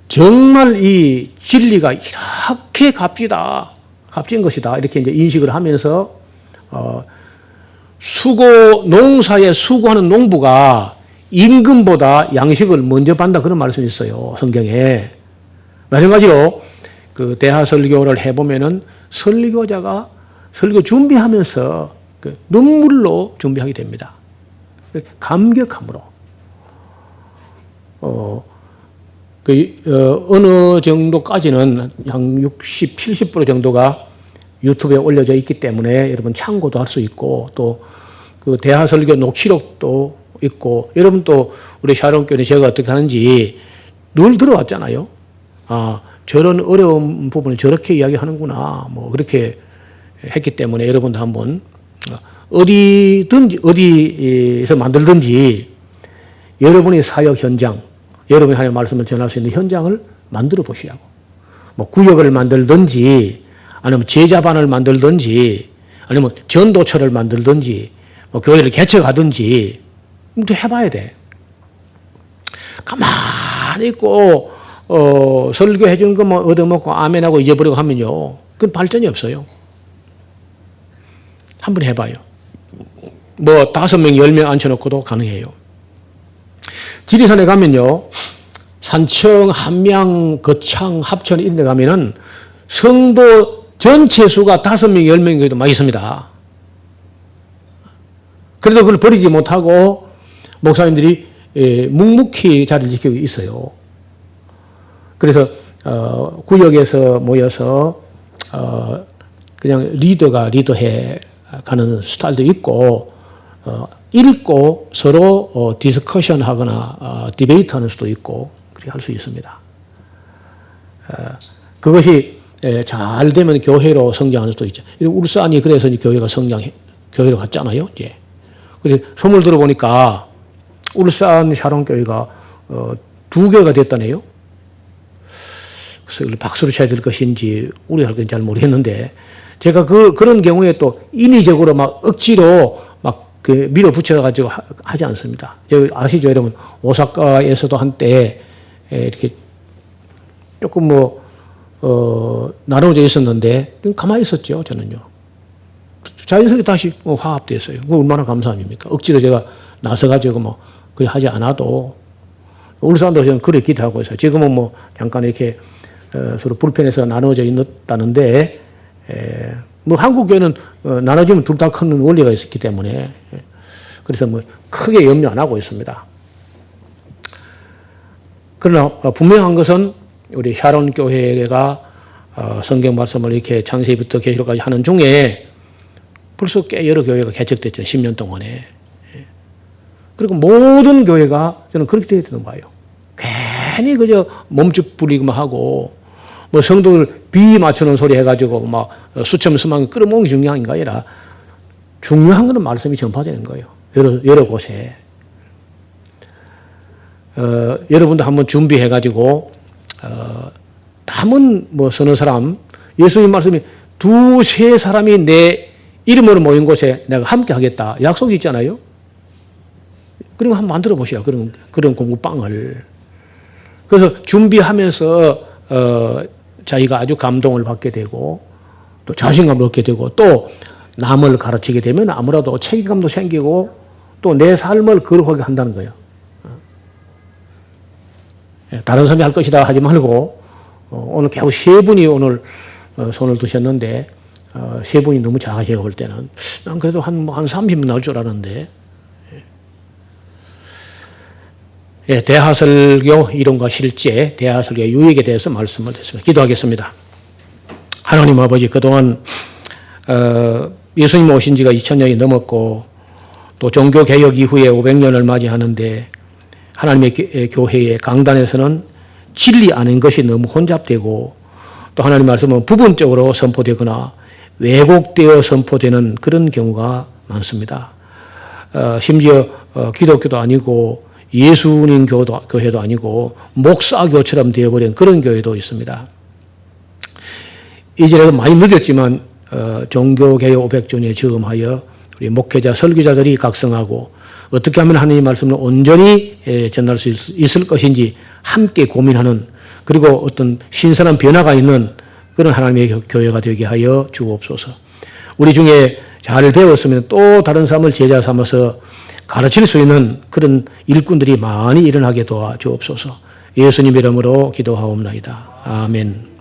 정말 이 진리가 이렇게 값진 것이다. 이렇게 이제 인식을 하면서, 농사에 수고하는 농부가 임금보다 양식을 먼저 받는다. 그런 말씀이 있어요. 성경에. 마찬가지로 그 대하설교를 해보면은 설교자가 설교 준비하면서 그 눈물로 준비하게 됩니다. 감격함으로. 어느 정도까지는 한 60, 70% 정도가 유튜브에 올려져 있기 때문에 여러분 참고도 할 수 있고 또 그 대하설교 녹취록도 있고 여러분 또 우리 샤론교회 제가 어떻게 하는지 늘 들어왔잖아요. 아, 저런 어려운 부분을 저렇게 이야기하는구나. 뭐 그렇게 했기 때문에 여러분도 한번 어디에서 만들든지 여러분의 사역 현장, 여러분이 하나님의 말씀을 전할 수 있는 현장을 만들어 보시라고. 뭐 구역을 만들든지 아니면 제자반을 만들든지 아니면 전도처를 만들든지 뭐 교회를 개척하든지 또 해봐야 돼. 가만히 있고 설교해 주는 것만 얻어먹고 아멘하고 잊어버리고 하면요. 그건 발전이 없어요. 한번 해봐요. 뭐 5명, 10명 앉혀놓고도 가능해요. 지리산에 가면요. 산청, 함양, 거창, 합천 이런 데 가면은 성도 전체 수가 5명, 10명에도 많이 있습니다. 그래도 그걸 버리지 못하고 목사님들이 묵묵히 자리를 지키고 있어요. 그래서 구역에서 모여서 그냥 리더가 리더해 가는 스타일도 있고 읽고 서로 디스커션 하거나 디베이트 하는 수도 있고 그렇게 할 수 있습니다. 그것이 잘 되면 교회로 성장하는 수도 있죠. 울산이 그래서 교회가 교회로 갔잖아요. 예. 그래서 소문 들어보니까 울산 샤론교회가 2교회가 됐다네요. 그래서 이걸 박수로 쳐야 될 것인지 우리가 할 건지 잘 모르겠는데 제가 그런 경우에 또 인위적으로 막 억지로 막 그 밀어붙여가지고 하지 않습니다. 아시죠, 여러분? 오사카에서도 한때 이렇게 조금 나눠져 있었는데 가만히 있었죠, 저는요. 자연스럽게 다시 화합됐어요. 그거 얼마나 감사한 일입니까? 억지로 제가 나서가지고 그래 하지 않아도 울산도 저는 그래 기대하고 있어요. 지금은 잠깐 이렇게 서로 불편해서 나눠져 있다는데 한국 교회는 나눠지면 둘 다 큰 원리가 있었기 때문에 그래서 크게 염려 안 하고 있습니다. 그러나 분명한 것은 우리 샤론 교회가 성경 말씀을 이렇게 창세기부터 계시록까지 하는 중에 벌써 꽤 여러 교회가 개척됐죠. 10년 동안에. 그리고 모든 교회가 저는 그렇게 되어 있는 거예요. 괜히 그저 몸집 부리기만 하고 성도들 비 맞추는 소리 해가지고 수천 수만 끌어모으는 게 중요한 게 아니라 중요한 것은 말씀이 전파되는 거예요. 여러 곳에. 여러분도 한번 준비해가지고 남은 서너 사람 예수님 말씀이 2-3 사람이 내 이름으로 모인 곳에 내가 함께 하겠다. 약속이 있잖아요. 그러면 한번 만들어 보시라. 그런 공부방을. 그래서 준비하면서 자기가 아주 감동을 받게 되고 또 자신감을 얻게 되고 또 남을 가르치게 되면 아무래도 책임감도 생기고 또 내 삶을 거룩하게 한다는 거예요. 다른 사람이 할 것이다 하지 말고 오늘 겨우 3분이 오늘 손을 드셨는데 3분이 너무 작아 제가 볼 때는 난 그래도 한 30분 나올 줄 알았는데 대하설교 이론과 실제, 대하설교 유익에 대해서 말씀을 드렸습니다. 기도하겠습니다. 하나님 아버지, 그동안 예수님 오신 지가 2000년이 넘었고 또 종교개혁 이후에 500년을 맞이하는데 하나님의 교회의 강단에서는 진리 아닌 것이 너무 혼잡되고 또 하나님 말씀은 부분적으로 선포되거나 왜곡되어 선포되는 그런 경우가 많습니다. 심지어 기독교도 아니고 예수님 교회도 아니고 목사교처럼 되어버린 그런 교회도 있습니다. 이제라도 많이 늦었지만 종교개혁 500주년에 저음하여 우리 목회자, 설교자들이 각성하고 어떻게 하면 하나님의 말씀을 온전히 전할 수 있을 것인지 함께 고민하는, 그리고 어떤 신선한 변화가 있는 그런 하나님의 교회가 되게 하여 주옵소서. 우리 중에 잘 배웠으면 또 다른 사람을 제자 삼아서 가르칠 수 있는 그런 일꾼들이 많이 일어나게 도와 주옵소서. 예수님 이름으로 기도하옵나이다. 아멘.